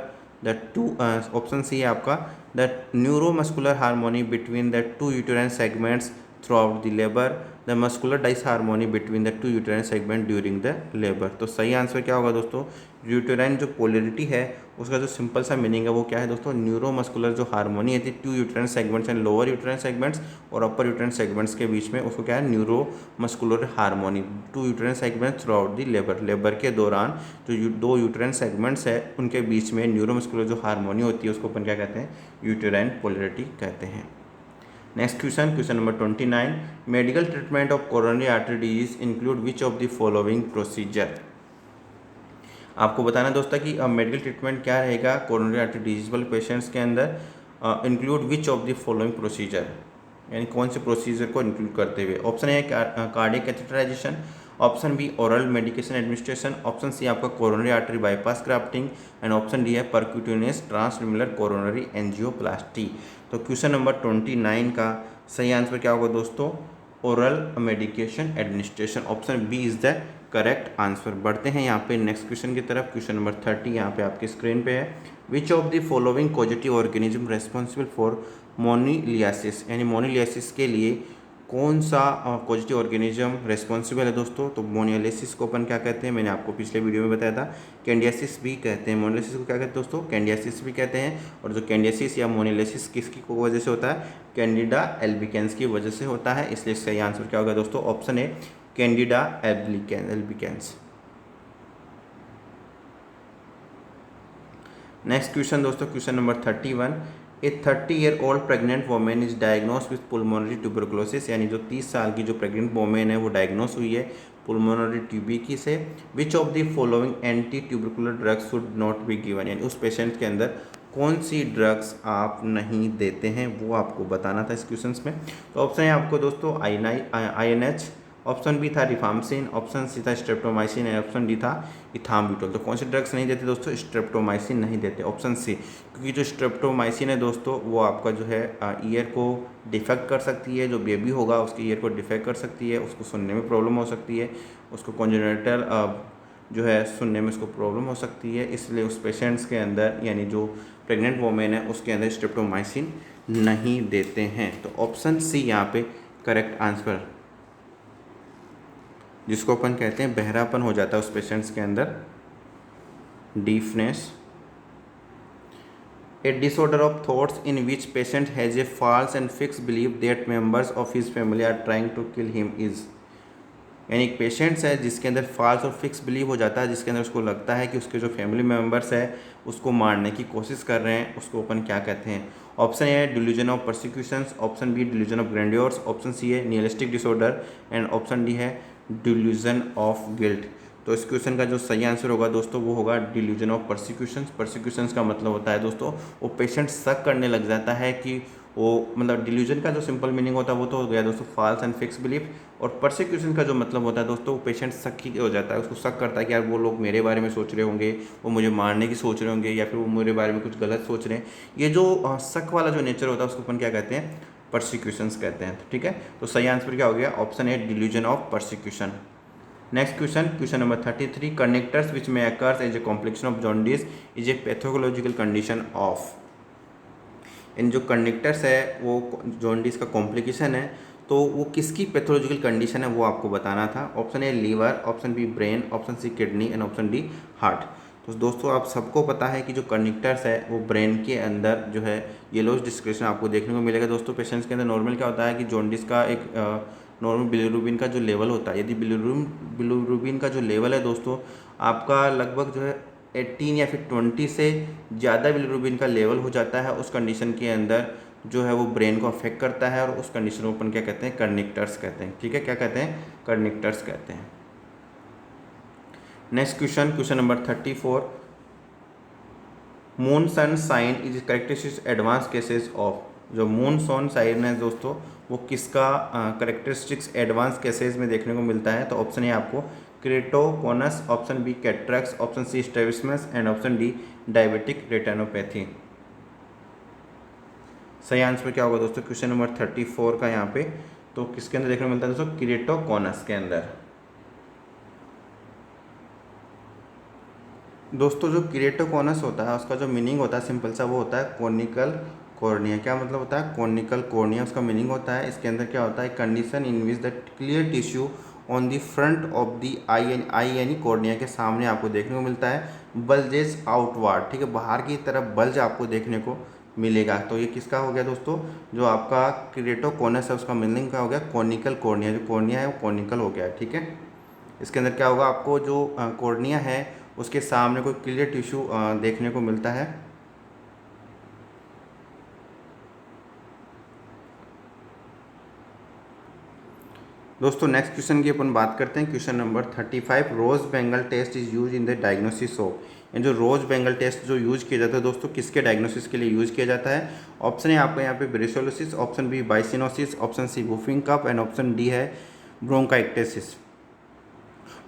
Option C है आपका the neuromuscular harmony between the two uterine segments throughout the labor. The muscular disharmony between the two uterine segments during the labor. तो सही answer क्या होगा दोस्तों? Uterine जो polarity है उसका जो सिंपल सा मीनिंग है वो क्या है दोस्तों? न्यूरोमस्कुलर जो हार्मोनी है to uterine segments and lower uterine segments और अपर यूटेराइन सेगमेंट्स के बीच में, उसको क्या है? Neuromuscular harmony to uterine segments throughout the labour. Labour के दौरान जो दो यूटेराइन सेगमेंट्स है उनके बीच में न्यूरोमस्कुलर जो हार्मोनी होती है उसको अपन क्या कहते हैं? यूटेराइन पोलरिटी कहते हैं। Next question, question number 29, medical treatment of coronary artery disease include which of the following procedure? आपको बताना दोस्तों कि मेडिकल ट्रीटमेंट क्या रहेगा कोरोनरी आर्टरी डिजीज वाले पेशेंट्स के अंदर, include which of the following procedure, यानी कौन से प्रोसीजर को इंक्लूड करते हुए। Option A cardiac catheterization, option B oral medication administration, option C आपका coronary artery bypass grafting, and option D है परक्यूटेनियस ट्रांसल्यूमरल कोरोनरी एंजियोप्लास्टी। तो क्वेश्चन नंबर 29 का सही आंसर क्या होगा दोस्तों? Oral medication administration. Option B is the correct answer. बढ़ते हैं यहाँ पे नेक्स्ट क्वेश्चन की तरफ। क्वेश्चन नंबर 30 यहाँ पे आपकी स्क्रीन पे है। Which of the following causative organism responsible for moniliasis, यानी मोनीलियासिस के लिए कौन सा कॉजेटिव ऑर्गेनिज्म रेस्पॉन्सिबल है दोस्तों? तो मोनीलियासिस को अपन क्या कहते हैं? मैंने आपको पिछले वीडियो में बताया था, कैंडियासिस भी कहते हैं। मोनीलियासिस को क्या कहते हैं दोस्तों? कैंडियासिस भी कहते हैं। और जो कैंडियासिस या मोनीलियासिस किसकी वजह से होता है? कैंडिडा एल्बिकेंस की वजह से होता है। इसलिए सही आंसर क्या होगा दोस्तों? Option A candida albicans. Next question दोस्तों, question number 31, a 30-year-old pregnant women is diagnose with pulmonary tuberculosis, यानी जो 30 साल की जो प्रेग्नेंट वोमेन है वो डायग्नोज हुई है पुल्मोनरी ट्यूबिकी से। विच of the following anti tubercular drugs should not be given, यानी उस पेशेंट के अंदर कौन सी ड्रग्स आप नहीं देते हैं वो आपको बताना था इस क्वेश्चन में। तो ऑप्शन है आपको दोस्तों INH, ऑप्शन बी था रिफाम्सिन, ऑप्शन सी था स्ट्रेप्टोमाइसिन, एंड ऑप्शन डी था इथाम्ब्यूटोल। तो कौन से ड्रग्स नहीं देते दोस्तों? स्ट्रेप्टोमाइसिन नहीं देते, ऑप्शन सी। क्योंकि जो स्ट्रेप्टोमाइसिन है दोस्तों वो आपका जो है ईयर को डिफेक्ट कर सकती है, जो बेबी होगा उसके ईयर को डिफेक्ट कर सकती है, उसको सुनने में प्रॉब्लम हो सकती है, उसको कॉन्जेनिटल जो है सुनने में उसको प्रॉब्लम हो सकती है। इसलिए उस पेशेंट्स के अंदर, यानी जो प्रेग्नेंट वोमेन है उसके अंदर स्ट्रेप्टोमाइसिन नहीं देते हैं। तो ऑप्शन सी यहाँ पे करेक्ट आंसर, जिसको अपन कहते हैं बहरापन हो जाता है उस पेशेंट्स के अंदर, deafness. A disorder of thoughts in which patient has a false and fix believe that members of his family are trying to kill him is, यानी एक पेशेंट्स है जिसके अंदर फॉल्स और फिक्स बिलीव हो जाता है, जिसके अंदर उसको लगता है कि उसके जो फैमिली मेम्बर्स है उसको मारने की कोशिश कर रहे हैं, उसको अपन क्या कहते हैं? ऑप्शन ए है delusion of persecutions, option B delusion of grandiose, option C है nihilistic disorder, and option D है डिल्यूजन ऑफ गिल्ट। तो इस क्वेश्चन का जो सही आंसर होगा दोस्तों वो होगा डिल्यूजन ऑफ परसिक्यूशंस। परसिक्यूशंस का मतलब होता है दोस्तों वो पेशेंट शक करने लग जाता है कि वो, मतलब डिल्यूजन का जो सिंपल मीनिंग होता है वो तो हो गया दोस्तों फॉल्स एंड फिक्स बिलीफ, और परसिक्यूशन का जो मतलब होता है दोस्तों वो पेशेंट शक ही हो जाता है, उसको शक करता है कि यार वो लोग मेरे बारे में सोच रहे होंगे, वो मुझे मारने की सोच रहे होंगे, या फिर वो मेरे बारे में कुछ गलत सोच रहे हैं। ये जो शक वाला जो नेचर होता है उसको अपन क्या कहते हैं? परसिक्यूशंस कहते हैं। ठीक है, तो सही आंसर क्या हो गया? Option A delusion of persecution. Next question, question number 33, conductors which में occurs as a complication of jaundice is a pathological condition of, इन जो कंडक्टर्स है वो जॉन्डिस का कॉम्प्लिकेशन है, तो वो किसकी पैथोलॉजिकल कंडीशन है वो आपको बताना था। Option A liver, option B brain, option C kidney, and option D heart. तो दोस्तों आप सबको पता है कि जो कंडक्टर्स है वो ब्रेन के अंदर जो है येलोइश डिस्क्रिप्शन आपको देखने को मिलेगा दोस्तों। पेशेंट्स के अंदर नॉर्मल क्या होता है कि जॉन्डिस का एक नॉर्मल बिलिरुबिन का जो लेवल होता है, यदि बिलिरुबिन का जो लेवल है दोस्तों आपका लगभग जो है 18 या फिर 20 से ज़्यादा बिलिरुबिन का लेवल हो जाता है, उस कंडीशन के अंदर जो है वो ब्रेन को अफेक्ट करता है, और उस कंडीशन को अपन क्या कहते हैं, कर्निक्टर्स कहते हैं। ठीक है, क्या कहते हैं, कर्निक्टर्स कहते हैं। Next question, question number 34, moon sun sign is characteristics advance cases of. जो मून सन साइन है दोस्तों, वो किसका करेक्टरिस्टिक्स एडवांस केसेस में देखने को मिलता है? तो ऑप्शन ए आपको keratoconus, option B cataracts, option C strabismus and option D diabetic retinopathy. सही आंसर क्या होगा दोस्तों क्वेश्चन नंबर 34 का यहाँ पे? तो किसके अंदर देखने को मिलता है दोस्तों? क्रेटोकोनस के अंदर। दोस्तों जो क्रेटोकोनस होता है उसका जो मीनिंग होता है सिंपल सा, वो होता है कोनिकल कॉर्निया। क्या मतलब होता है? कोनिकल कॉर्निया उसका मीनिंग होता है। इसके अंदर क्या होता है? Condition in which the clear tissue on the front of the eye यानी कॉर्निया के सामने आपको देखने को मिलता है, बल्जेस आउटवर्ड। ठीक है, बाहर की तरफ बल्ज आपको देखने को मिलेगा। तो ये किसका हो गया दोस्तों? जो आपका क्रेटोकोनस है उसका मीनिंग क्या हो गया? Conical cornea. जो कॉर्निया है वो कोनिकल हो गया। ठीक है, इसके अंदर क्या होगा? आपको जो कॉर्निया है उसके सामने कोई क्लियर टिश्यू देखने को मिलता है। दोस्तों नेक्स्ट क्वेश्चन की अपन बात करते हैं। Question number 35, rose bengal test is use in the diagnosis of. जो रोज बेंगल टेस्ट जो यूज किया जाता है दोस्तों, किसके डायग्नोसिस के लिए यूज किया जाता है? ऑप्शन है आपको यहाँ पे brucellosis, option B byssinosis, option C whooping cough and option D है ब्रोंकाइटिस।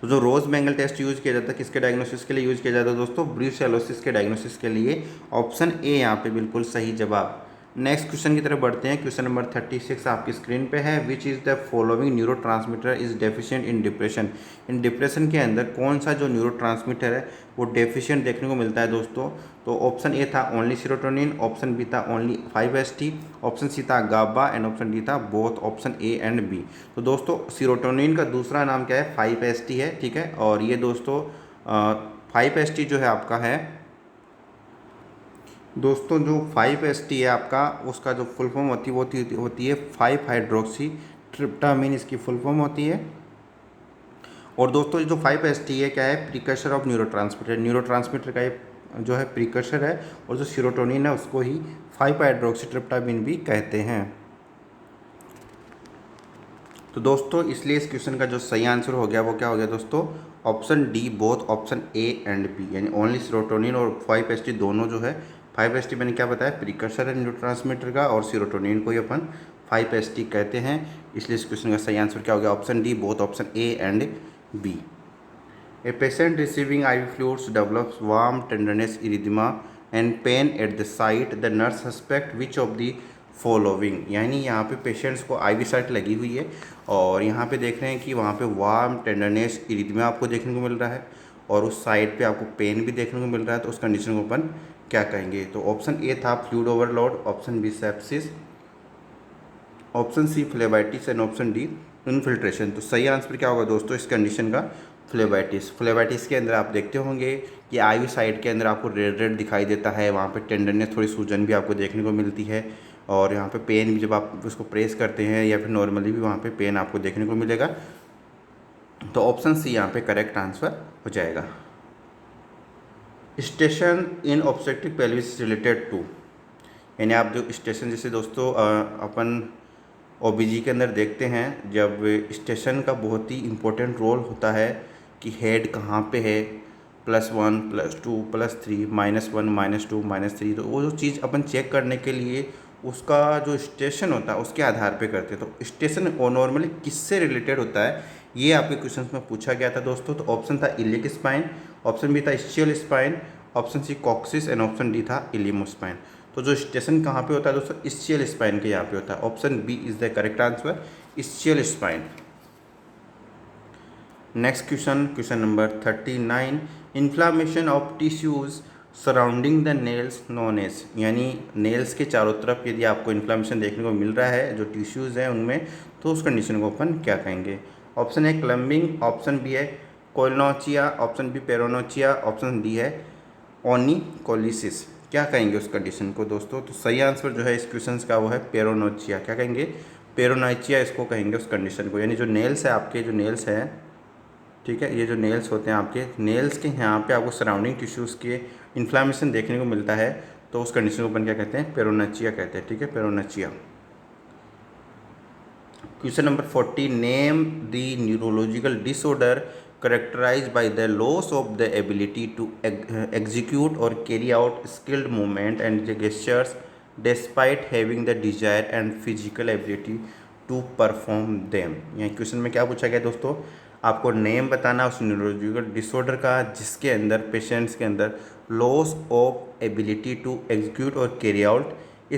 तो जो रोज बेंगल टेस्ट यूज किया जाता है किसके डायग्नोसिस के लिए यूज किया जाता है दोस्तों? ब्रुसेलोसिस के डायग्नोसिस के लिए। ऑप्शन ए यहाँ पे बिल्कुल सही जवाब। नेक्स्ट क्वेश्चन की तरफ बढ़ते हैं। क्वेश्चन नंबर 36 आपकी स्क्रीन पे है। Which is the following neuro transmitter is deficient in depression. In depression के अंदर कौन सा जो न्यूरो ट्रांसमीटर है वो डेफिशिएंट देखने को मिलता है दोस्तों? तो ऑप्शन ए था ओनली सीरोटोनिन, ऑप्शन बी था ओनली 5-HT, ऑप्शन सी था गाबा एंड ऑप्शन डी था both, option A and B. तो दोस्तों सीरोटोनिन का दूसरा नाम क्या है? 5-HT है। ठीक है, और ये दोस्तों 5-HT जो है आपका है दोस्तों, जो 5-HT है आपका, उसका जो फुल फॉर्म होती है 5-हाइड्रोक्सी ट्रिप्टामिन, इसकी फुल फॉर्म होती है। और दोस्तों जो 5-HT है क्या है? प्रीकर्सर ऑफ न्यूरोट्रांसमीटर का ये जो है प्रीकर्सर है, और जो सीरोटोनिन है उसको ही 5-हाइड्रोक्सी ट्रिप्टामिन भी कहते हैं। तो दोस्तों इसलिए इस क्वेश्चन का जो सही आंसर हो गया वो क्या हो गया दोस्तों? Option D both, option A and B, यानी ओनली सीरोटोनिन और 5-HT दोनों जो है। 5-HT मैंने क्या बताया? प्रीकर्सर है न्यूरोट्रांसमीटर का, और सीरोटोनिन को ही अपन 5-HT कहते हैं। इसलिए इस क्वेश्चन का सही आंसर क्या हो गया? Option D both, option A and B. A patient receiving IV fluids develops warm tenderness, erythema and pain at the site. The nurse suspect which of the following. यानी यहाँ पे पेशेंट्स को IV साइट लगी हुई है, और यहाँ पे देख रहे हैं कि वहाँ पे वार्म टेंडरनेस इरिथमिया आपको देखने को मिल रहा है, और उस साइड पे आपको पेन भी देखने को मिल रहा है। तो उस कंडीशन को अपन क्या कहेंगे? तो ऑप्शन ए था fluid overload, option B sepsis, option C phlebitis and option D infiltration. तो सही आंसर क्या होगा दोस्तों इस कंडीशन का? फ्लेबाइटिस के अंदर आप देखते होंगे कि IV साइड के अंदर आपको रेड रेड दिखाई देता है, वहाँ पे टेंडरनेस, थोड़ी सूजन भी आपको देखने को मिलती है, और यहाँ पे पेन भी जब आप उसको प्रेस करते हैं या फिर नॉर्मली भी वहाँ पे पेन आपको देखने को मिलेगा। तो ऑप्शन सी यहाँ पे करेक्ट आंसर हो जाएगा। Station in obstructive pelvis related to, यानी आप जो स्टेशन जैसे दोस्तों अपन OBG के अंदर देखते हैं, जब स्टेशन का बहुत ही इम्पोर्टेंट रोल होता है कि हेड कहाँ पे है, +1 +2 +3 -1 -2 -3। तो वो जो चीज़ अपन चेक करने के लिए उसका जो स्टेशन होता है उसके आधार पे करते हैं। तो स्टेशन नॉर्मली किससे रिलेटेड होता है, ये आपके क्वेश्चन में पूछा गया था दोस्तों। तो ऑप्शन था इलियक स्पाइन, ऑप्शन बी था ischial spine, option C coccyx and option D था इलियोमोस्पाइन। तो जो स्टेशन कहाँ पे होता है दोस्तों? स्चियल स्पाइन के यहाँ पे होता है। Option B is the correct answer, ischial spine. Next question, question number 39, inflammation of tissues surrounding the nails known as. यानी नेल्स के चारों तरफ यदि आपको इन्फ्लामेशन देखने को मिल रहा है जो टिश्यूज़ हैं उनमें, तो उस कंडीशन को अपन क्या कहेंगे? ऑप्शन ए क्लम्बिंग, ऑप्शन बी है कोइनोचिया, ऑप्शन बी पेरोनोचिया, ऑप्शन डी है ओनिकोलिसिस। क्या कहेंगे उस कंडीशन को दोस्तों? तो सही आंसर जो है इस क्वेश्चन का वो है पेरोनोचिया। क्या कहेंगे? पेरोनोचिया इसको कहेंगे उस कंडीशन को। यानी जो नेल्स है आपके, जो नेल्स हैं, ठीक है, ये जो नेल्स होते हैं आपके, नेल्स के यहाँ पे आपको सराउंडिंग टिश्यूज़ के इन्फ्लामेशन देखने को मिलता है, तो उस कंडीशन को अपन क्या कहते हैं, पेरोनचिया कहते हैं, ठीक है, paronychia. Question number 40, name the neurological disorder characterized by the loss of the ability to execute or carry out skilled movement and gestures despite having the desire and physical ability to perform them। यहाँ question में क्या पूछा गया दोस्तों, आपको name बताना उस neurological disorder का जिसके अंदर पेशेंट्स के अंदर loss of ability to execute और carry out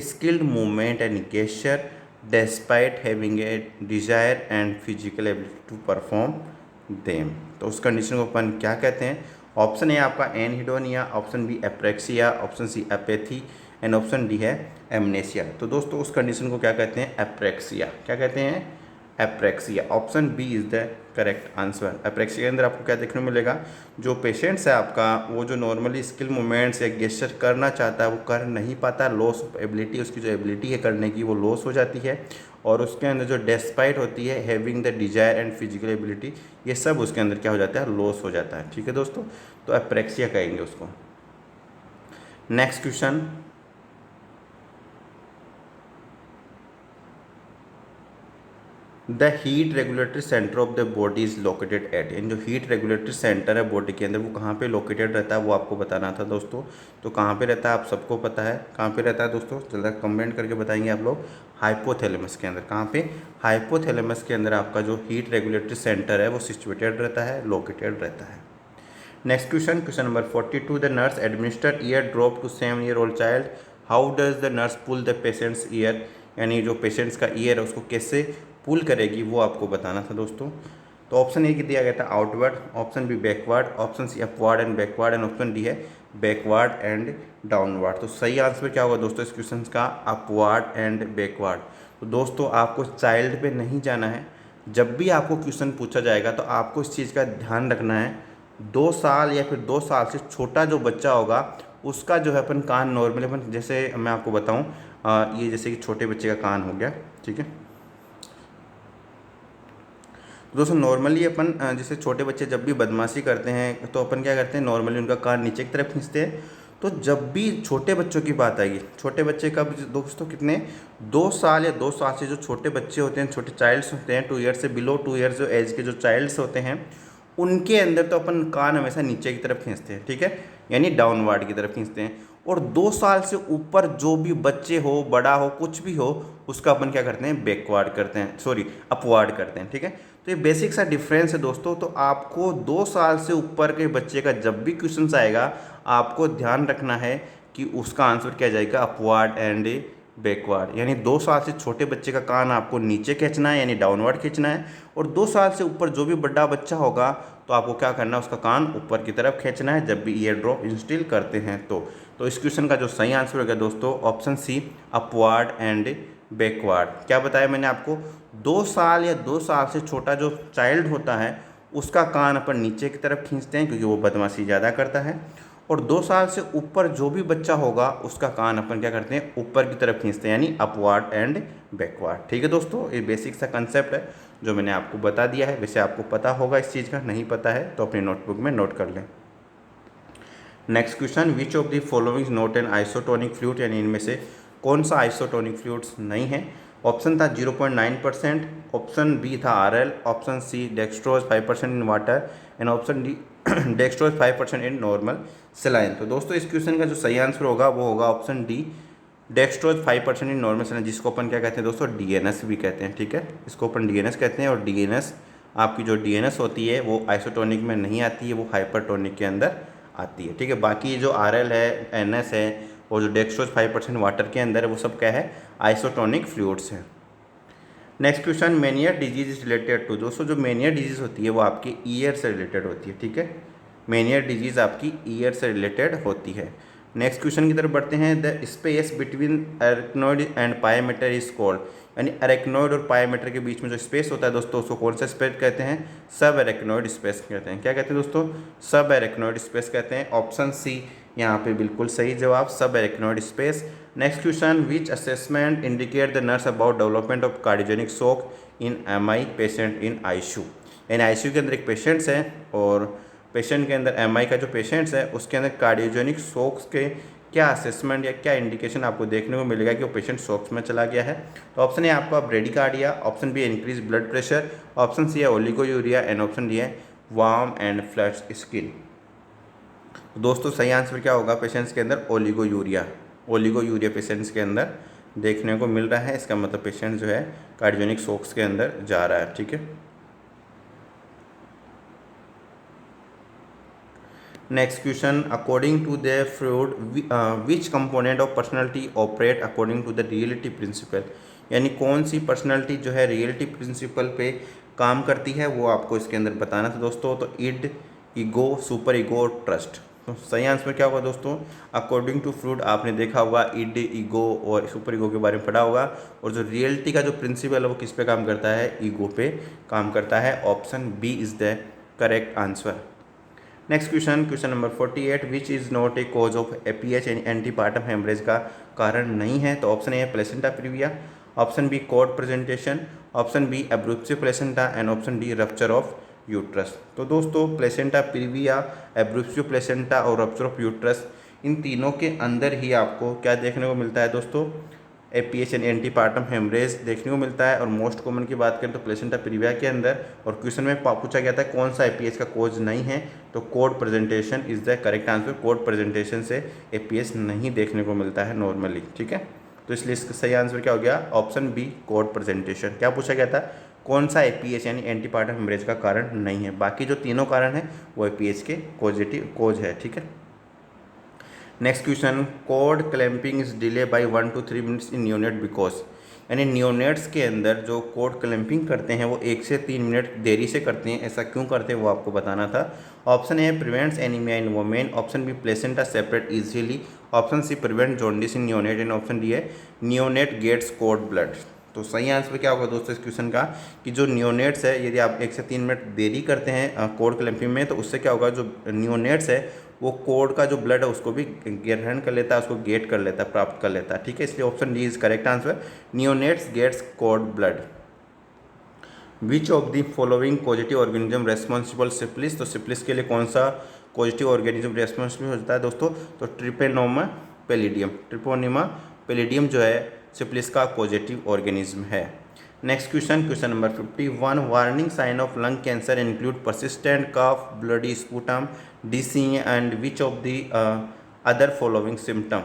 skilled movement and gesture despite having a desire and physical ability to perform them। तो उस कंडीशन को अपन क्या कहते हैं, ऑप्शन ए आपका anhedonia, option B apraxia, option C apathy and option D है amnesia. तो दोस्तों उस कंडीशन को क्या कहते हैं, एप्रेक्सिया। क्या कहते हैं, apraxia. Option B is the correct answer. Apraxia के अंदर आपको क्या देखने को मिलेगा, जो पेशेंट्स है आपका वो जो नॉर्मली स्किल मूवमेंट्स या गेस्चर करना चाहता है वो कर नहीं पाता, लॉस ऑफ एबिलिटी, उसकी जो एबिलिटी है करने की वो लॉस हो जाती है। और उसके अंदर जो डेस्पाइट होती है having the desire and physical ability, ये सब उसके अंदर क्या हो जाता है, लॉस हो जाता है, ठीक है दोस्तों। तो एप्रेक्सिया कहेंगे उसको। Next question, the heat regulatory centre of the body is located at, यानी जो हीट रेगुलेटरी सेंटर है बॉडी के अंदर वो कहाँ पे लोकेटेड रहता है वो आपको बताना था दोस्तों। तो कहाँ पे रहता है आप सबको पता है, कहाँ पे रहता है दोस्तों, जल्दी कमेंट करके बताएंगे आप लोग। हाइपोथैलेमस के अंदर। कहाँ पे, हाइपोथैलेमस के अंदर आपका जो हीट रेगुलेटरी सेंटर है वो सिचुएटेड रहता है, लोकेटेड रहता है। Next question, question number 42, the nurse administer ear drop to 7-year-old child, how does the nurse pull the patients ear, यानी जो पेशेंट्स का ईयर है उसको कैसे पुल करेगी वो आपको बताना था दोस्तों। तो ऑप्शन ए दिया गया था outward, option B backward, option C upward and backward and option D है बैकवर्ड एंड डाउनवर्ड। तो सही आंसर क्या होगा दोस्तों इस क्वेश्चन का, अपवर्ड एंड बैकवर्ड। तो दोस्तों आपको चाइल्ड पे नहीं जाना है, जब भी आपको क्वेश्चन पूछा जाएगा तो आपको इस चीज़ का ध्यान रखना है, 2 साल या फिर 2 साल से छोटा जो बच्चा होगा उसका जो है अपन कान नॉर्मली अपन, जैसे मैं आपको बताऊं, ये जैसे कि छोटे बच्चे का कान हो गया, ठीक है दोस्तों। नॉर्मली अपन जैसे छोटे बच्चे जब भी बदमाशी करते हैं तो अपन क्या करते हैं, नॉर्मली उनका कान नीचे की तरफ खींचते हैं। तो जब भी छोटे बच्चों की बात आएगी, छोटे बच्चे का दोस्तों कितने, 2 साल या 2 साल से जो छोटे बच्चे होते हैं, छोटे चाइल्ड्स होते हैं, 2 ईयर से बिलो 2 ईयर्स जो एज के जो चाइल्ड्स होते हैं उनके अंदर तो अपन कान हमेशा नीचे की तरफ खींचते हैं, ठीक है, यानी डाउनवर्ड की तरफ खींचते हैं। और 2 साल से ऊपर जो भी बच्चे हो, बड़ा हो, कुछ भी हो, उसका अपन क्या करते हैं, बैकवर्ड करते हैं, सॉरी अपवर्ड करते हैं, ठीक है। तो ये बेसिक सा डिफरेंस है दोस्तों। तो आपको 2 साल से ऊपर के बच्चे का जब भी क्वेश्चन आएगा आपको ध्यान रखना है कि उसका आंसर क्या जाएगा, अपवर्ड एंड बैकवर्ड। यानी 2 साल से छोटे बच्चे का कान आपको नीचे खींचना है यानी डाउनवर्ड खींचना है, और 2 साल से ऊपर जो भी बड़ा बच्चा होगा तो आपको क्या करना है, उसका कान ऊपर की तरफ खींचना है जब भी ईयर ड्रॉप इंस्टिल करते हैं। तो इस क्वेश्चन का जो सही आंसर होगा दोस्तों option C, upward and backward. क्या बताया मैंने आपको, 2 साल या 2 साल से छोटा जो चाइल्ड होता है उसका कान अपन नीचे की तरफ खींचते हैं क्योंकि वो बदमाशी ज़्यादा करता है, और 2 साल से ऊपर जो भी बच्चा होगा उसका कान अपन क्या करते हैं, ऊपर की तरफ खींचते हैं यानी अपवर्ड एंड बैकवर्ड। ठीक है दोस्तों, ये बेसिक सा कंसेप्ट है जो मैंने आपको बता दिया है। वैसे आपको पता होगा इस चीज़ का, नहीं पता है तो अपनी नोटबुक में नोट कर लें। Next question, which of the following not an isotonic fluid, यानी इनमें से कौन सा आइसोटोनिक फ्लूइड्स नहीं है। ऑप्शन था 0.9%, ऑप्शन बी था RL, option C dextrose 5% in water and option D dextrose 5% in normal saline. तो दोस्तों इस क्वेश्चन का जो सही आंसर होगा वो होगा option D, dextrose 5% in normal सेलाइन, जिसको अपन क्या कहते हैं दोस्तों, DNS भी कहते हैं। ठीक है, इसको अपन DNS कहते हैं, और DNS आपकी जो DNS होती है वो आइसोटोनिक में नहीं आती है, वो हाइपरटोनिक के अंदर आती है। ठीक है, बाकी जो RL है, NS है और जो डेक्सट्रोज 5% वाटर के अंदर है वो सब क्या है, आइसोटोनिक फ्लूइड्स हैं। Next question, Meniere disease is related to. दोस्तों जो मेनियर डिजीज होती है वो आपके ईयर से रिलेटेड होती है। ठीक है, मेनियर डिजीज आपकी ईयर से रिलेटेड होती है। नेक्स्ट क्वेश्चन की तरफ बढ़ते हैं, the space between arachnoid and pia mater is called, यानी अरेक्नोइड और पायोमीटर के बीच में जो स्पेस होता है दोस्तों उसको कौन सा स्पेस कहते हैं, सब अरेक्नोइड स्पेस कहते हैं। क्या कहते हैं दोस्तों, सब अरेक्नोइड स्पेस कहते हैं। ऑप्शन सी यहाँ पे बिल्कुल सही जवाब, subarachnoid space. Next question, which assessment indicate the nurse about development of cardiogenic shock in MI patient in ICU, यानी ICU के अंदर एक पेशेंट्स है और पेशेंट के अंदर MI का जो पेशेंट्स है उसके अंदर कार्डियोजेनिक शॉक्स के क्या असेसमेंट या क्या इंडिकेशन आपको देखने को मिलेगा कि वो पेशेंट शॉक्स में चला गया है? तो ऑप्शन ए आपका bradycardia, option B increase blood pressure, option C है ओलिगोयूरिया एंड ऑप्शन डी है वार्म एंड फ्लैट स्किन। तो दोस्तों सही आंसर क्या होगा पेशेंट्स के अंदर? ओलिगोयूरिया। ओलिगोयूरिया पेशेंट्स के अंदर देखने को मिल रहा है, इसका मतलब पेशेंट जो है कार्डियोनिक शॉक्स के अंदर जा रहा है। ठीक है, next question, according to the Freud which component of personality operate according to the reality principle, यानी कौन सी पर्सनैलिटी जो है रियलिटी प्रिंसिपल पे काम करती है वो आपको इसके अंदर बताना था दोस्तों। तो इड, ईगो, सुपर ईगो और ट्रस्ट। तो सही आंसर क्या होगा दोस्तों? अकॉर्डिंग टू फ्रूड आपने देखा होगा इड, ईगो और सुपर ईगो के बारे में पढ़ा होगा, और जो रियलिटी का जो प्रिंसिपल है वो किस पे काम करता है? ईगो पे काम करता है। Option B is the correct answer. Next question, question number 48, which is not a cause of APH and antepartum haemorrhage का कारण नहीं है? तो ऑप्शन ए है placenta previa, option B cord presentation, option B abruptive placenta and option D rupture of uterus. तो दोस्तों placenta previa, abruptive placenta और rupture of uterus, इन तीनों के अंदर ही आपको क्या देखने को मिलता है दोस्तों? एपीएच एंड एंटीपार्टम हेमरेज देखने को मिलता है। और मोस्ट कॉमन की बात करें तो प्लेसेंटा प्रीविया के अंदर, और क्वेश्चन में पूछा गया था कौन सा एपीएच का कोज नहीं है, तो code presentation is the correct answer. Code presentation से एपीएच नहीं देखने को मिलता है नॉर्मली। ठीक है, तो इसलिए इसका सही आंसर क्या हो गया? Option B cord presentation. क्या पूछा गया था? कौन सा एपीएच यानी एंटीपार्टम हेमरेज का कारण नहीं है? बाकी जो तीनों कारण है वो एपीएच के कोज है। ठीक है, next question, cord clamping is delay by 1 to 3 minutes in neonate because, यानी न्यूनेट्स के अंदर जो कॉर्ड क्लैंपिंग करते हैं वो 1 से 3 मिनट देरी से करते हैं, ऐसा क्यों करते हैं वो आपको बताना था। Option A prevents anaemia in women, option B placenta separate easily, option C prevent jaundice in neonate and option D है न्यूनेट गेट्स कॉर्ड ब्लड। तो सही आंसर क्या होगा दोस्तों इस क्वेश्चन का कि जो न्यूनेट्स है, यदि आप 1 से 3 मिनट देरी करते हैं कॉर्ड क्लैंपिंग में, तो उससे क्या होगा? जो न्यूनेट्स है वो कोड का जो ब्लड है उसको भी ग्रहण कर लेता है, उसको गेट कर लेता है, प्राप्त कर लेता है। ठीक है, इसलिए option D is correct answer, neonates gets cord blood. Which of the following positive organism responsible syphilis, तो सिप्लिस के लिए कौन सा पॉजिटिव ऑर्गेनिज्म रेस्पॉन्सिबल होता है दोस्तों? तो ट्रिपेनोमा पेलिडियम। ट्रिपोनिमा पेलिडियम जो है सिप्लिस का पॉजिटिव ऑर्गेनिज्म है। Next question, question number 51, warning sign of lung cancer include persistent cough, bloody sputum, DCA and which of the other following symptom,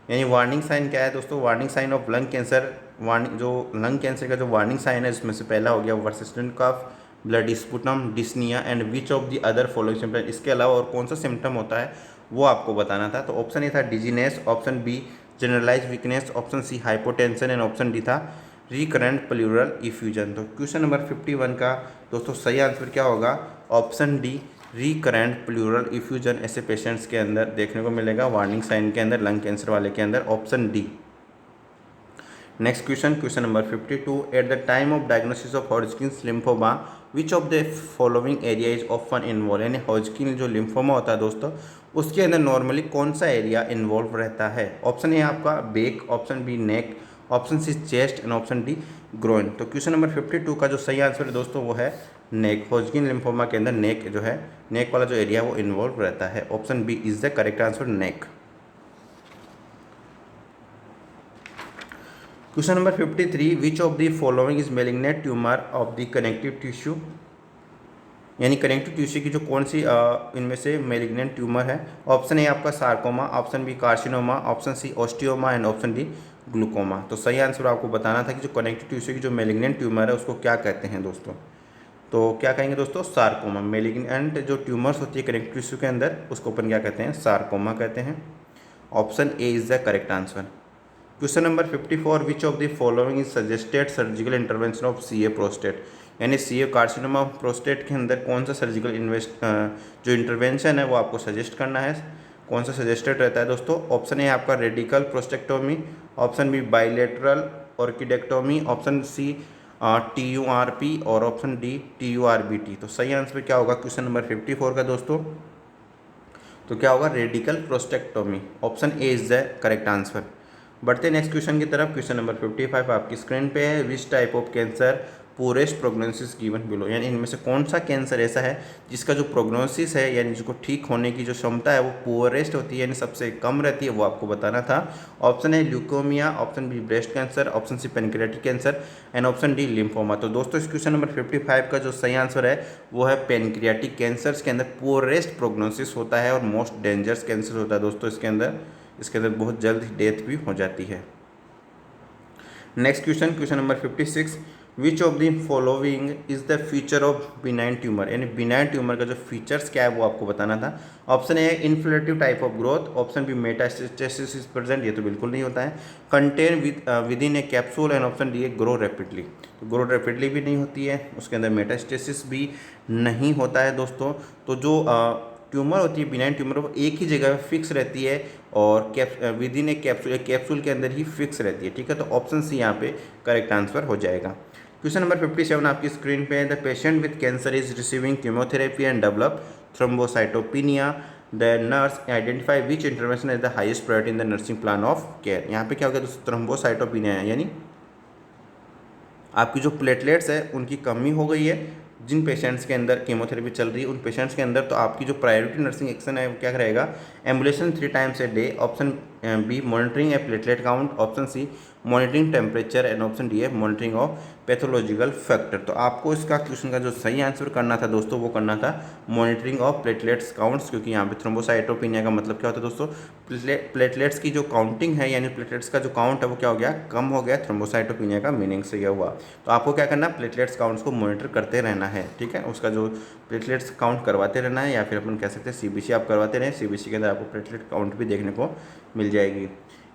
यानी वार्निंग साइन क्या है दोस्तों? Warning sign of lung cancer, warning जो lung cancer का जो warning sign है उसमें से पहला हो गया persistent cough, bloody sputum, dyspnoea and which of the other following symptom. इसके अलावा और कौन सा सिम्टम होता है वो आपको बताना था। तो ऑप्शन ए था dizziness, option B generalize weakness, option C hypotension and option D था रिकरेंट प्लूरल इफ्यूजन। तो क्वेश्चन नंबर 51 का दोस्तों सही आंसर क्या होगा? Option D recurrent pleural effusion ऐसे पेशेंट्स के अंदर देखने को मिलेगा वार्निंग साइन के अंदर, लंग कैंसर वाले के अंदर, option D. Next question, question number 52, at the time of diagnosis of Hodgkin's lymphoma which of the following area is often involve, यानी हॉजकिन जो लिम्फोमा होता है दोस्तों उसके अंदर नॉर्मली कौन सा एरिया इन्वॉल्व रहता है? ऑप्शन ए आपका back, option B neck, option C chest and option D groin. तो क्वेश्चन नंबर 52 का जो सही आंसर है दोस्तों वो है नेक। हॉजकिन लिम्फोमा के अंदर नेक जो है, नेक वाला जो एरिया वो इन्वॉल्व रहता है। Option B is the correct answer, neck. Question number 53, which of the following is malignant tumour of the connective tissue, यानी कनेक्टिव टिश्यू की जो कौन सी इनमें से मेलिग्नेंट ट्यूमर है? ऑप्शन ए आपका sarcoma, option B carcinoma, option C osteoma and option D glaucoma. तो सही आंसर आपको बताना था कि जो कनेक्टिव टिश्यू की जो मेलिग्नेंट ट्यूमर है उसको क्या कहते हैं दोस्तों? तो क्या कहेंगे दोस्तों? सार्कोमा। मेलिग्नेंट जो ट्यूमर्स होती है कनेक्टिव टिश्यू के अंदर उसको अपन क्या कहते हैं? सार्कोमा कहते हैं। Option A is the correct answer. Question number 54, which of the following is suggested surgical intervention of CA prostate, यानी सीए कार्सिनोमा प्रोस्टेट के अंदर कौन सा सर्जिकल जो इंटरवेंशन है वो आपको सजेस्ट करना है, कौन सा सजेस्टेड रहता है दोस्तों? ऑप्शन ए आपका radical prostatectomy, option B bilateral orchidectomy, option C TURP और ऑप्शन डी TURBT। तो सही आंसर क्या होगा क्वेश्चन नंबर 54 का दोस्तों? तो क्या होगा? Radical prostatectomy. Option A is the correct answer. बढ़ते नेक्स्ट क्वेश्चन की तरफ। क्वेश्चन नंबर 55 आपकी स्क्रीन पे है, which type of cancer poorest prognosis given below, यानी इनमें से कौन सा कैंसर ऐसा है जिसका जो प्रोग्नोसिस है यानी जिसको ठीक होने की जो क्षमता है वो पुअरेस्ट होती है यानी सबसे कम रहती है, वो आपको बताना था। Option A leukaemia, option B breast cancer, option C pancreatic cancer and option D lymphoma. तो दोस्तों इस क्वेश्चन नंबर 55 का जो सही आंसर है वो है पेनक्रियाटिक कैंसर के अंदर पुअरेस्ट प्रोग्नोसिस होता है और मोस्ट डेंजरस कैंसर होता है दोस्तों। इसके अंदर बहुत जल्द डेथ भी हो जाती है। Next question, question number 56, which of the following is the feature of benign tumour, यानी बिनाइन ट्यूमर का जो फीचर्स क्या है वो आपको बताना था। Option A infiltrative type of growth, option B metastasis is present, ये तो बिल्कुल नहीं होता है। Contain within a capsule and option D a grow rapidly, तो ग्रो रैपिडली भी नहीं होती है, उसके अंदर मेटास्टेसिस भी नहीं होता है दोस्तों। तो जो ट्यूमर होती है बिनाइन ट्यूमर वो एक ही जगह फिक्स रहती है और विद इन ए कैप्सूल के अंदर ही फिक्स रहती है, ठीक है। तो ऑप्शन सी यहाँ पे करेक्ट आंसर हो जाएगा। क्वेश्चन नंबर 57 आपकी स्क्रीन पे है, the patient with cancer is receiving chemotherapy and develop thrombocytopenia, the nurse identify which intervention is the highest priority in the nursing plan of care. यहाँ पे क्या हो गया दोस्तों, थ्रोम्बोसाइटोपिनिया है यानी आपकी जो प्लेटलेट्स है उनकी कमी हो गई है जिन पेशेंट्स के अंदर कीमोथेरेपी चल रही है उन पेशेंट्स के अंदर। तो आपकी जो प्रायोरिटी नर्सिंग एक्शन है वो क्या रहेगा, ambulation 3 times a day, option B monitoring a platelet count, option C monitoring temperature and option D है मॉनिटरिंग ऑफ पैथोलॉजिकल फैक्टर। तो आपको इसका क्वेश्चन का जो सही आंसर करना था दोस्तों वो करना था मॉनिटरिंग ऑफ प्लेटलेट्स काउंट्स, क्योंकि यहाँ पे थ्रोम्बोसाइटोपिनिया का मतलब क्या होता है दोस्तों, प्लेटलेट्स की जो काउंटिंग है यानी प्लेटलेट्स का जो काउंट है वो क्या हो गया, कम हो गया। थ्रोम्बोसाइटोपिनिया का मीनिंग से यह हुआ। तो आपको क्या करना है, प्लेटलेट्स काउंट्स को मॉनिटर करते रहना है, ठीक है। उसका जो प्लेटलेट्स काउंट करवाते रहना है या फिर अपन कह सकते हैं सीबीसी आप करवाते रहें, सीबीसी के अंदर आपको प्लेटलेट काउंट भी देखने को मिल जाएगी।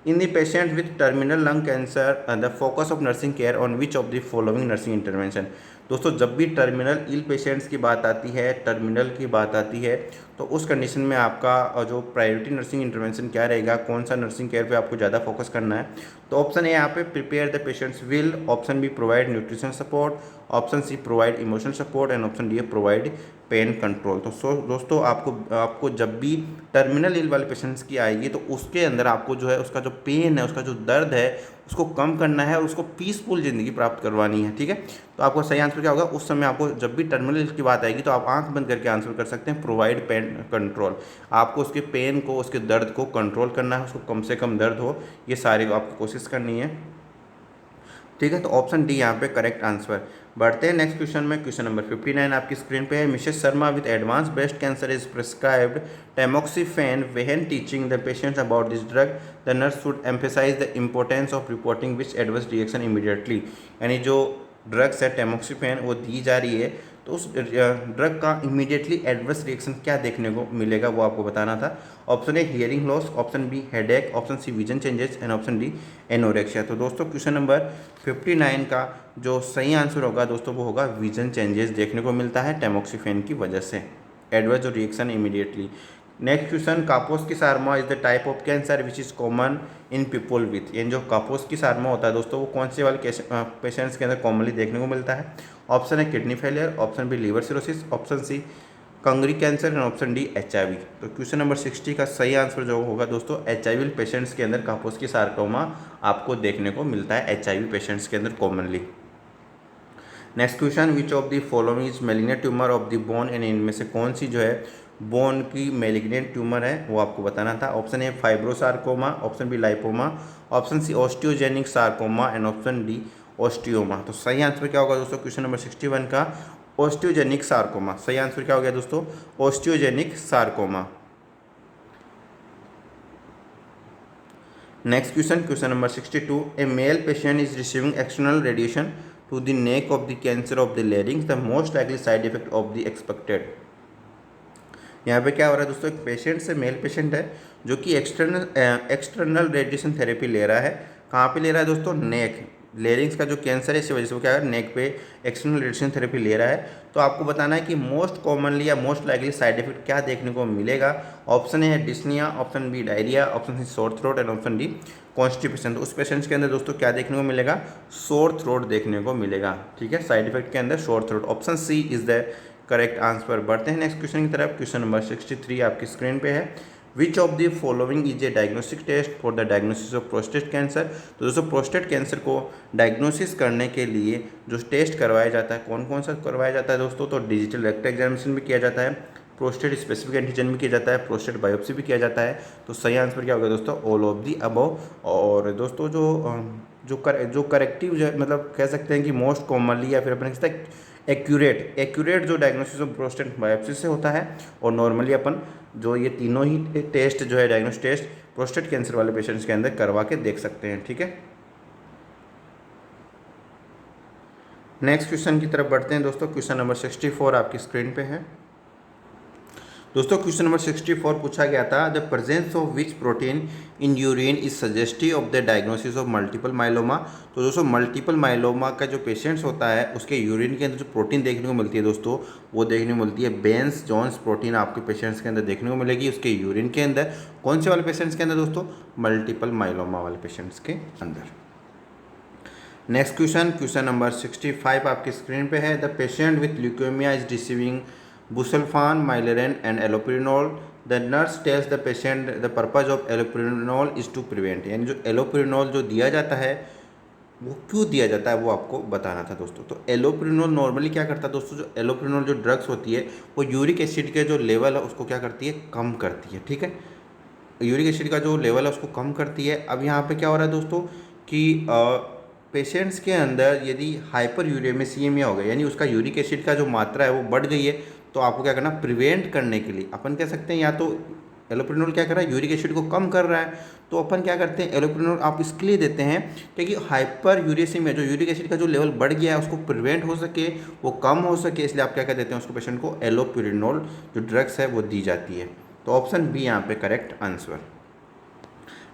In the patient with terminal lung cancer the focus of nursing care on which of the following nursing intervention. दोस्तों जब भी टर्मिनल इल पेशेंट्स की बात आती है, टर्मिनल की बात आती है, तो उस कंडीशन में आपका जो प्रायोरिटी नर्सिंग इंटरवेंशन क्या रहेगा, कौन सा नर्सिंग केयर पे आपको ज़्यादा फोकस करना है। तो ऑप्शन ए यहाँ पे prepare the patients will, option B provide nutrition support, option C provide emotional support and option D provide pain control. तो दोस्तों आपको जब भी टर्मिनल इल वाले पेशेंट्स की आएगी तो उसके अंदर आपको जो है उसका जो पेन है, उसका जो दर्द है उसको कम करना है और उसको पीसफुल ज़िंदगी प्राप्त करवानी है, ठीक है। तो आपको सही आंसर क्या होगा, उस समय आपको जब भी टर्मिनल इल की बात आएगी तो आप आंख बंद करके आंसर कर सकते हैं प्रोवाइड पेन कंट्रोल। आपको उसके पेन को, उसके दर्द को कंट्रोल करना है, उसको कम से कम दर्द हो, ये सारी आपको कोशिश करनी है, ठीक है। तो ऑप्शन डी यहाँ पे करेक्ट आंसर। बढ़ते हैं नेक्स्ट क्वेश्चन में, क्वेश्चन नंबर 59 आपकी स्क्रीन पे है। Mrs Sharma with advance breast cancer is prescribed tamoxifen when teaching the patients about this drug, the nurse should emphasise the importance of reporting which adverse reaction immediately. यानी जो drugs है tamoxifen वो दी जा रही है तो उस ड्रग का इमीडिएटली एडवर्स रिएक्शन क्या देखने को मिलेगा वो आपको बताना था। Option A hearing loss, option B headache, option C vision changes and option D anorexia. तो दोस्तों क्वेश्चन नंबर 59 का जो सही आंसर होगा दोस्तों वो होगा विजन चेंजेस देखने को मिलता है टैमोक्सिफेन की वजह से, एडवर्स जो reaction immediately. Next question, Kaposi sarcoma is the type of cancer which is common in people with, यानी जो कापोस्की सार्मा होता है दोस्तों वो कौन से वाले पेशेंट्स के अंदर कॉमनली देखने को मिलता है। ऑप्शन है kidney failure, option B liver cirrhosis, option C Kangri cancer and option D HIV। तो क्वेश्चन नंबर 60 का सही आंसर जो होगा दोस्तों HIV पेशेंट्स के अंदर कापोस्की सार्कोमा आपको देखने को मिलता है HIV पेशेंट्स के अंदर commonly. Next question, which of the following is malignant tumour of the bone, यानी इनमें से कौन सी जो है बोन की मेलिग्नेंट ट्यूमर है वो आपको बताना था। Option A fibrosarcoma, option B lipoma, option C osteogenic sarcoma and option D osteoma. तो सही आंसर क्या होगा दोस्तों क्वेश्चन नंबर 61 का ऑस्टियोजेनिक सार्कोमा। सही आंसर क्या हो गया दोस्तों, osteogenic sarcoma. Next question, question number 62, a male patient is receiving external radiation to the neck of the cancer of the larynx, the most likely side effect of the expected. यहाँ पे क्या हो रहा है दोस्तों, एक पेशेंट से male patient है जो कि एक्सटर्नल रेडिएशन थेरेपी ले रहा है। कहाँ पे ले रहा है दोस्तों, नेक, लेरिंग्स का जो कैंसर है इसी वजह से वो क्या है नेक पे एक्सटर्नल रेडिएशन थेरेपी ले रहा है। तो आपको बताना है कि मोस्ट कॉमनली या मोस्ट लाइकली साइड इफेक्ट क्या देखने को मिलेगा। ऑप्शन ए है dyspnoea, option B diarrhoea, option C sore throat and option D constipation. तो उस पेशेंट्स के अंदर दोस्तों क्या देखने को मिलेगा, सोर थ्रोट देखने को मिलेगा, ठीक है। साइड इफेक्ट के अंदर sore throat, option C is the correct answer. बढ़ते हैं नेक्स्ट क्वेश्चन की तरफ, क्वेश्चन नंबर 63 आपकी स्क्रीन पे है। Which of the following is a diagnostic test for the diagnosis of prostate cancer. तो दोस्तों प्रोस्टेट कैंसर को डायग्नोसिस करने के लिए जो टेस्ट करवाया जाता है कौन कौन सा करवाया जाता है दोस्तों, तो डिजिटल रेक्टल एग्जामिनेशन भी किया जाता है, प्रोस्टेट स्पेसिफिक एंटीजन भी किया जाता है, प्रोस्टेट बायोप्सी भी किया जाता है। तो सही आंसर क्या होगा दोस्तों, ऑल ऑफ दी अबव। और दोस्तों जो करेक्टिव जो मतलब कह सकते हैं कि मोस्ट कॉमनली या फिर अपने कहते हैं एक्यूरेट जो डायग्नोसिस ऑफ प्रोस्टेट बायोप्सी से होता है, और नॉर्मली अपन जो ये तीनों ही टेस्ट जो है डायग्नोस टेस्ट प्रोस्टेट कैंसर वाले पेशेंट्स के अंदर करवा के देख सकते हैं। ठीक है, नेक्स्ट क्वेश्चन की तरफ बढ़ते हैं दोस्तों। क्वेश्चन नंबर 64 आपकी स्क्रीन पे है दोस्तों। क्वेश्चन नंबर 64 पूछा गया था, the presence of which protein in urine is suggestive of the diagnosis of multiple myeloma. तो दोस्तों मल्टीपल माइलोमा का जो पेशेंट्स होता है उसके यूरिन के अंदर जो प्रोटीन देखने को मिलती है दोस्तों, वो देखने को मिलती है बेंस जॉन्स प्रोटीन आपके पेशेंट्स के अंदर देखने को मिलेगी उसके यूरिन के अंदर। कौन से वाले पेशेंट्स के अंदर दोस्तों, मल्टीपल माइलोमा वाले पेशेंट्स के अंदर। नेक्स्ट क्वेश्चन नंबर 65 आपकी स्क्रीन पे है, the patient with leukaemia is receiving busulfan, Myleran and allopurinol. The nurse tells the patient the purpose of allopurinol is to prevent. यानी जो एलोपिरिनोल जो दिया जाता है वो क्यों दिया जाता है वो आपको बताना था दोस्तों। तो एलोपिरिनोल नॉर्मली क्या करता है दोस्तों, जो एलोपिरिनोल जो ड्रग्स होती है वो यूरिक एसिड के जो लेवल है उसको क्या करती है, कम करती है। ठीक है, यूरिक एसिड का जो लेवल है उसको कम करती है। अब यहाँ पे क्या हो रहा है दोस्तों कि पेशेंट्स के अंदर यदि हाइपर यूरेमिया हो गया, यानी उसका यूरिक एसिड का जो मात्रा है वो बढ़ गई है, तो आपको क्या करना, प्रिवेंट करने के लिए अपन कह सकते हैं या तो एलोपिरिनोल क्या कर रहा है, यूरिक एसिड को कम कर रहा है, तो अपन क्या करते हैं एलोपिरिनोल आप इसके लिए देते हैं क्योंकि हाइपर यूरेसिमिया जो यूरिक एसिड का जो लेवल बढ़ गया है उसको प्रिवेंट हो सके, वो कम हो सके, इसलिए आप क्या कर देते हैं उसको पेशेंट को एलोपिरिनोल जो ड्रग्स है वो दी जाती है। तो ऑप्शन बी यहाँ पे correct answer.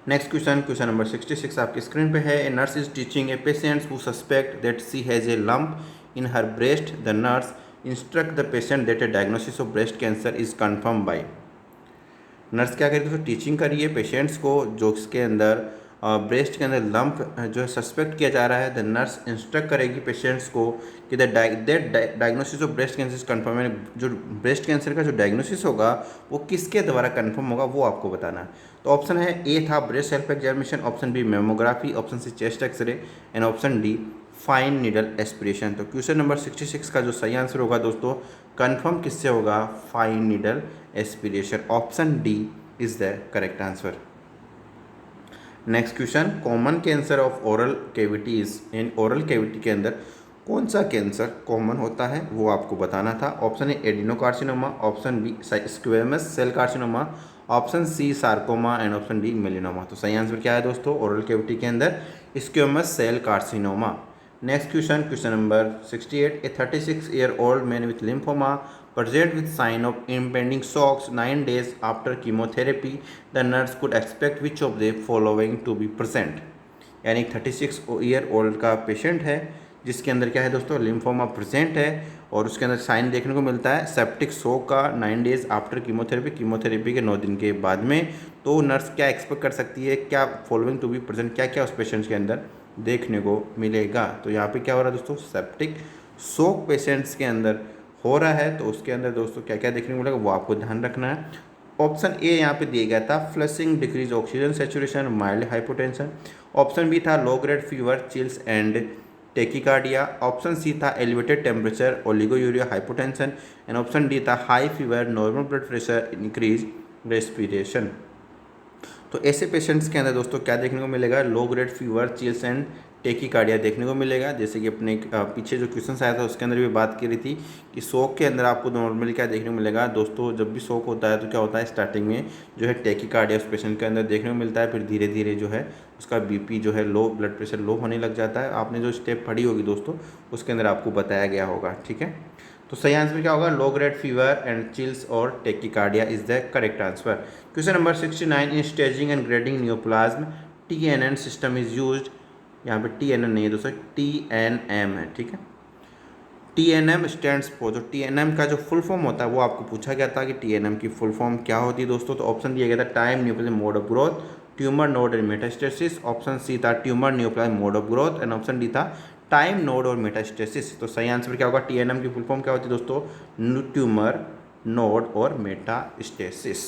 Next question number 66 आपकी स्क्रीन पे है, a nurse is teaching a patient who suspect that she has a lump in her breast. The nurse instruct the patient that A diagnosis of breast cancer is confirm by. Nurse क्या करेगी दोस्तों, teaching करिए patients को जो उसके अंदर breast के अंदर लंप जो है सस्पेक्ट किया जा रहा है। द नर्स इंस्ट्रक्ट करेगी पेशेंट्स को कि that diagnosis of breast cancer is confirm, यानी जो ब्रेस्ट कैंसर का जो डायग्नोसिस होगा वो किसके द्वारा कन्फर्म होगा वो आपको बताना है। तो ऑप्शन है ए था breast self examination, option B mammography, option C chest X-ray and option D fine needle aspiration. तो क्वेश्चन नंबर 66 का जो सही आंसर होगा दोस्तों, कन्फर्म किससे होगा, fine needle aspiration. Option D is the correct answer. Next question, common cancer of oral cavities. In oral cavity के अंदर कौन सा कैंसर कॉमन होता है वो आपको बताना था। Option A adenocarcinoma, option B squamous cell carcinoma, option C sarcoma and option D melanoma. तो सही आंसर क्या है दोस्तों, ओरल कैविटी के अंदर squamous cell carcinoma. Next question number 68, a 36-year-old man with lymphoma present with sign of impending shocks 9 days after chemotherapy. The nurse could expect which of the following to be present। यानी 36-year-old का patient है जिसके अंदर क्या है दोस्तों, lymphoma present है और उसके अंदर साइन देखने को मिलता है सेप्टिक शॉक का 9 days आफ्टर कीमोथेरेपी के 9 दिन के बाद में। तो नर्स क्या एक्सपेक्ट कर सकती है, क्या फॉलोइंग टू बी प्रेजेंट, क्या क्या उस पेशेंट्स के अंदर देखने को मिलेगा। तो यहाँ पे क्या हो रहा है दोस्तों, सेप्टिक शॉक पेशेंट्स के अंदर हो रहा है, तो उसके अंदर दोस्तों क्या क्या देखने को मिलेगा वो आपको ध्यान रखना है। ऑप्शन ए यहाँ पे दिया गया था flushing, decrease oxygen saturation, mild hypotension. Option B था low grade fever, chills and tachycardia. Option C था elevated temperature, oliguria, hypotension and option D था high fever, normal blood pressure, increase respiration. तो ऐसे पेशेंट्स के अंदर दोस्तों क्या देखने को मिलेगा, लो grade fever, chills and tachycardia देखने को मिलेगा। जैसे कि अपने पीछे जो क्वेश्चन आया था उसके अंदर भी बात की रही थी कि शॉक के अंदर आपको नॉर्मली क्या देखने को मिलेगा दोस्तों, जब भी शॉक होता है तो क्या होता है स्टार्टिंग में जो है टेकिकार्डिया उस पेशेंट के अंदर देखने को मिलता है, फिर धीरे धीरे जो है उसका बीपी जो है लो, ब्लड प्रेशर लो होने लग जाता है। आपने जो स्टेप पढ़ी होगी दोस्तों उसके अंदर आपको बताया गया होगा। ठीक है, तो सही आंसर क्या होगा, low grade fever and chills और tachycardia is the correct answer. Question number 69, in staging and grading neoplasm TNN system is used. यहाँ पे TNN नहीं है दोस्तों, TNM है। ठीक है, TNM स्टैंड्स फॉर, जो TNM का जो फुल फॉर्म होता है वो आपको पूछा गया था कि TNM की फुल फॉर्म क्या होती है दोस्तों। तो ऑप्शन दिया गया था time neoplasm mode of growth, tumour node and metastasis. Option C था tumour neoplasm mode of growth and option D था टाइम नोड और मेटास्टेसिस। तो सही आंसर क्या होगा, TNM की फुल फॉर्म क्या होती है दोस्तों, ट्यूमर नोड और मेटास्टेसिस।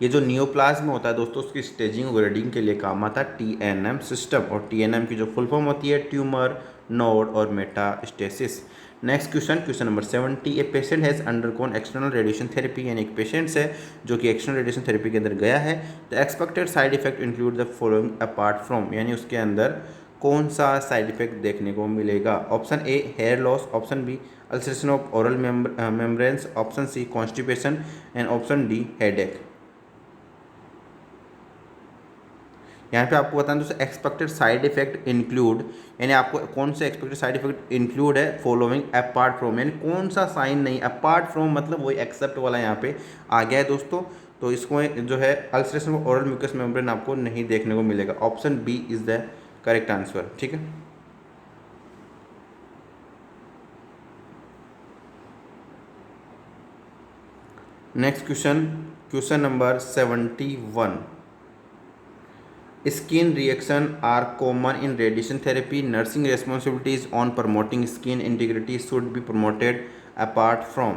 ये जो नियोप्लाज्म होता है दोस्तों, उसकी स्टेजिंग और ग्रेडिंग के लिए काम आता है TNM सिस्टम, और TNM की जो फुल फॉर्म होती है ट्यूमर, नोड और metastasis. Next question number 70, a patient has undergone external radiation therapy, यानी एक पेशेंट्स है जो कि एक्सटर्नल रेडिएशन थेरेपी के अंदर गया है। The expected side effect include the following apart from, यानी उसके अंदर कौन सा साइड इफेक्ट देखने को मिलेगा। Option A hair loss, option B ulceration of oral membranes, option C constipation and option D headache. यहाँ पे आपको बताना दोस्तों एक्सपेक्टेड साइड इफेक्ट इंक्लूड, यानी आपको कौन से एक्सपेक्टेड साइड इफेक्ट इंक्लूड है फॉलोइंग अपार्ट फ्रॉम, यानी कौन सा साइन नहीं, अपार्ट फ्रॉम मतलब वही एक्सेप्ट वाला यहाँ पे आ गया है दोस्तों। तो इसको जो है ulceration of oral mucus membrane आपको नहीं देखने को मिलेगा। Option B is the correct answer, ठीक है। Next question number 71, skin reaction are common in radiation therapy, nursing responsibilities on promoting skin integrity should be promoted apart from.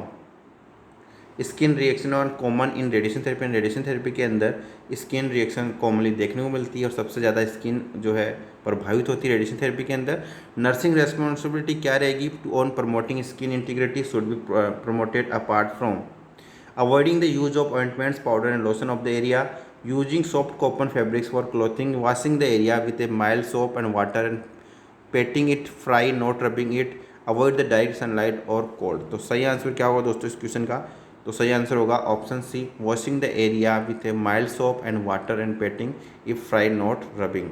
Skin reaction are common in radiation therapy, radiation therapy के अंदर skin reaction commonly देखने को मिलती है और सबसे ज़्यादा skin जो है प्रभावित होती है रेडिएशन थेरेपी के अंदर। नर्सिंग रेस्पॉन्सिबिलिटी क्या रहेगी, to on promoting skin integrity should be promoted apart from. Avoiding the use of ointments, powder and lotion of the area, using soft cotton fabrics for clothing, washing the area with a mild soap and water and patting it dry not rubbing it, avoid the direct sunlight और cold. तो सही answer क्या होगा दोस्तों इस क्वेश्चन का, तो सही आंसर होगा option C washing the area with a mild soap and water and patting it dry not rubbing.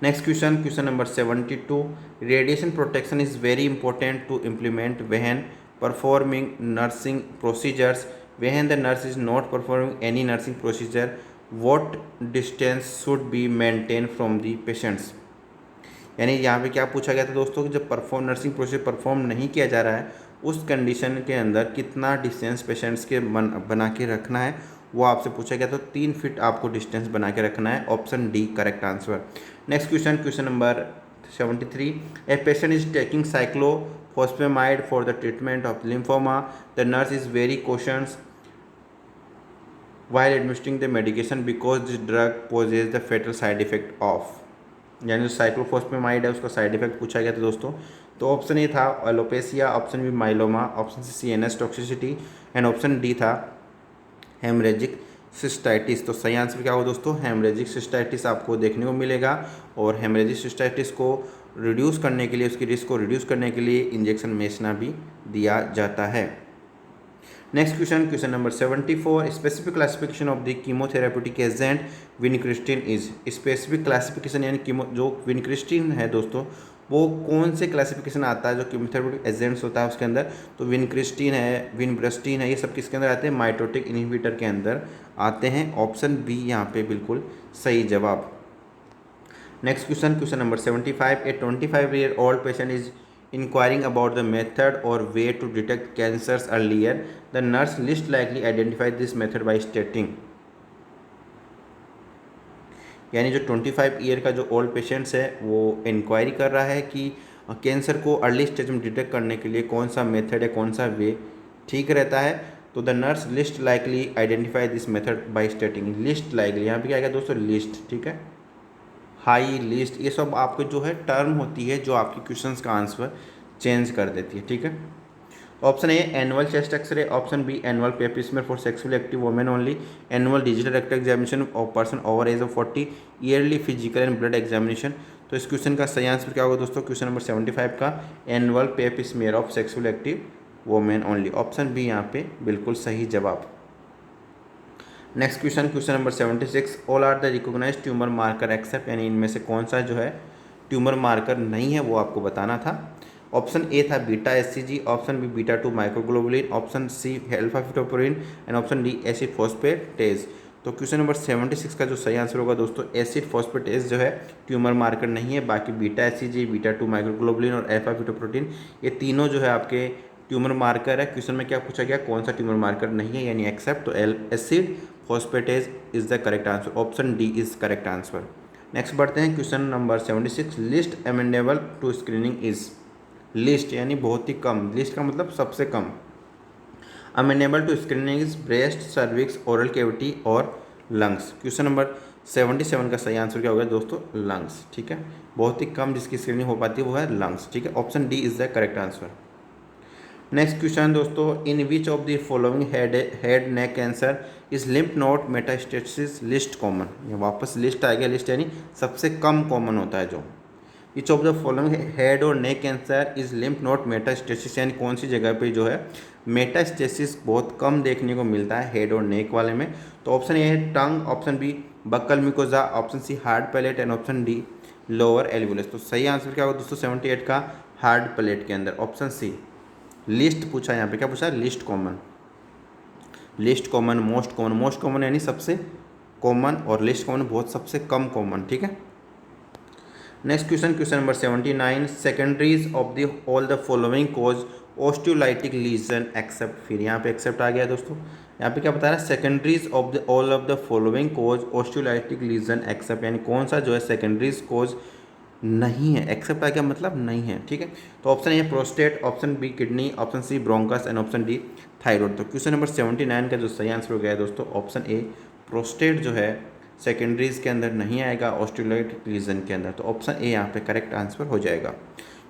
Next question number 72, radiation protection is very important to implement when performing nursing procedures, when the nurse is not performing any nursing procedure, what distance should be maintain from the patients. यानी यहाँ पे क्या पूछा गया था दोस्तों कि जब नर्सिंग प्रोसीजर परफॉर्म नहीं किया जा रहा है उस कंडीशन के अंदर कितना डिस्टेंस पेशेंट्स के बना के रखना है, वो आपसे पूछा गया। तो 3 फीट आपको डिस्टेंस बना के रखना है, option D correct answer. Next question number 73, a patient is taking cyclophosphamide for the treatment of lymphoma, the nurse is very cautious while administering the medication because this drug poses the fatal side effect of, यानी जो cyclophosphamide है उसका side effect पूछा गया था दोस्तों। तो option A था alopecia, option B myeloma, option C CNS toxicity and option D था हेमरेजिक सिस्टाइटिस। तो सही आंसर क्या होगा दोस्तों, हेमरेजिक सिस्टाइटिस आपको देखने को मिलेगा। और हेमरेजिक सिस्टाइटिस को रिड्यूस करने के लिए, उसकी रिस्क को रिड्यूस करने के लिए इंजेक्शन मेसना भी दिया जाता है। Next question number 74, specific classification of the chemotherapeutic agent vincristine is. Specific classification यानी जो विनक्रिस्टिन है दोस्तों वो कौन से क्लासिफिकेशन आता है जो कीमोथेरेप्यूटिक एजेंट्स होता है उसके अंदर, तो विनक्रिस्टिन है, विनब्रेस्टिन है, ये सब किसके अंदर आते हैं, माइटोटिक इनहिबिटर के अंदर आते हैं। ऑप्शन बी यहाँ पे बिल्कुल सही जवाब। Next question number 75, A 25-year-old patient is inquiring about the method or way to detect cancers earlier, the nurse least likely identified this method by stating, यानी जो 25 ईयर का जो ओल्ड पेशेंट्स है वो इंक्वायरी कर रहा है कि कैंसर को अर्ली स्टेज में डिटेक्ट करने के लिए कौन सा मेथड है, कौन सा वे ठीक रहता है। तो the nurse list likely identify this method by स्टेटिंग, list likely यहाँ पे क्या आएगा दोस्तों, लिस्ट, ठीक है, हाई लिस्ट, ये सब आपके जो है टर्म होती है जो आपके क्वेश्चंस का आंसर चेंज कर देती है, ठीक है। Option A annual chest X-ray, option B annual pap smear for sexually active women only, annual digital rectal examination of person over age of 40, yearly physical and blood examination. तो इस क्वेश्चन का सही आंसर क्या होगा दोस्तों, क्वेश्चन नंबर 75 का annual pap smear of sexually active women only, option B यहाँ पे बिल्कुल सही जवाब। Next question number 76, all are the recognised tumour marker except, यानी इनमें से कौन सा जो है ट्यूमर मार्कर नहीं है वो आपको बताना था। ऑप्शन ए था beta HCG, option B beta 2 microglobulin, option C alpha fetoprotein and option D acid phosphatase. तो क्वेश्चन नंबर 76 का जो सही आंसर होगा दोस्तों एसिड फॉस्फेटेज जो है ट्यूमर मार्कर नहीं है, बाकी बीटा HCG, बीटा 2 माइक्रोग्लोबुलिन और अल्फा फिटोप्रोटीन ये तीनों जो है आपके ट्यूमर मार्कर है। क्वेश्चन में क्या पूछा गया, कौन सा ट्यूमर मार्कर नहीं है यानी एक्सेप्ट, तो acid phosphatase is the correct answer, option D is correct answer. Next बढ़ते हैं question number 76, least amenable to screening is, least यानी बहुत ही कम, लिस्ट का मतलब सबसे कम। Amenable to screening is breast, cervix, oral cavity और लंग्स। क्वेश्चन नंबर 77 का सही आंसर क्या होगा दोस्तों? लंग्स। ठीक है, बहुत ही कम जिसकी स्क्रीनिंग हो पाती है वो है लंग्स। ठीक है, option D is the correct answer. Next question दोस्तों, in which of the following head neck cancer is lymph node metastasis least common. ये वापस लिस्ट आ गया, लिस्ट यानी सबसे कम कॉमन होता है जो। Which of the following head और neck cancer is lymph node metastasis, यानी कौन सी जगह पे जो है मेटास्टेसिस बहुत कम देखने को मिलता है हेड और नेक वाले में। तो ऑप्शन ए है tongue, option B buccal mucosa, option C hard palate and option D lower alveolus. तो सही आंसर क्या होगा दोस्तों 78 का? हार्ड पैलेट के अंदर, ऑप्शन सी। लिस्ट पूछा यहाँ पे, क्या पूछा? List common. List common, most common. Most common यानी सबसे कॉमन और लिस्ट कॉमन बहुत सबसे कम कॉमन। ठीक है, next question, question number 79, secondaries of the all the following cause osteolytic lesion except. फिर यहाँ पे एक्सेप्ट आ गया दोस्तों। यहाँ पे क्या बता रहा है? Secondaries of the all of the following cause osteolytic lesion except, यानी कौन सा जो है सेकेंडरीज कोज नहीं है। एक्सेप्ट आ गया मतलब नहीं है। ठीक है, तो option A prostate, option B kidney, option C bronchus and option D thyroid. तो क्वेश्चन नंबर 79 का जो सही आंसर हो गया है दोस्तों ऑप्शन ए प्रोस्टेट जो है सेकेंडरीज के अंदर नहीं आएगा, ऑस्टियोलाइटिक लीजन के अंदर। तो ऑप्शन ए यहाँ पे करेक्ट आंसर हो जाएगा।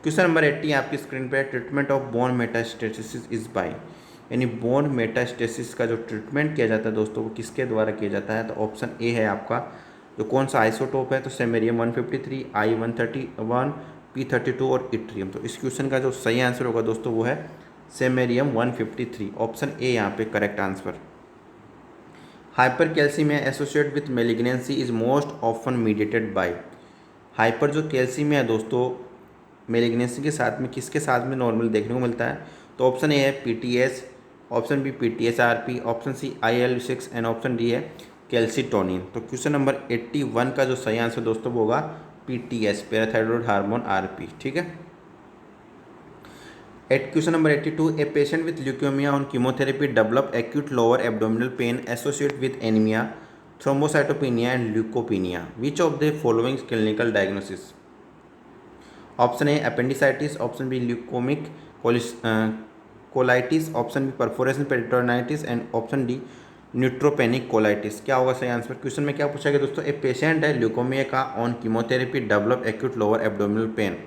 क्वेश्चन नंबर 80 आपकी स्क्रीन पे, treatment of bone metastasis is by, यानी बोन मेटास्टेसिस का जो ट्रीटमेंट किया जाता है दोस्तों वो किसके द्वारा किया जाता है? तो ऑप्शन ए है आपका जो कौन सा आइसोटोप है? तो सेमेरियम 153, I-131, P32 और इट्रियम। तो इस क्वेश्चन का जो सही आंसर होगा दोस्तों वो है सेमेरियम 153, ऑप्शन ए यहाँ पे correct answer. Hyper calcaemia associate with malignancy is most often mediated by. Hyper जो कैल्सीमिया है दोस्तों मेलिग्नेंसी के साथ में किसके साथ में नॉर्मल देखने को मिलता है? तो ऑप्शन ए है PTS, option B PTSRP, option C IL-6 and option D है कैल्सीटोनिन। तो क्वेश्चन नंबर 81 का जो सही आंसर दोस्तों वो होगा PTS, पैराथायरॉयड हार्मोन RP। ठीक है, at question number 82, a patient with leukaemia on chemotherapy develop acute lower abdominal pain associate with anaemia, thrombocytopenia and leukopenia. Which of the following clinical diagnosis? Option A appendicitis, option B leukaemic colitis, option B perforation peritonitis and option D neutropenic colitis. क्या होगा सही answer? Question में क्या पूछा गया दोस्तों? A patient है leukaemia का on chemotherapy develop acute lower abdominal pen,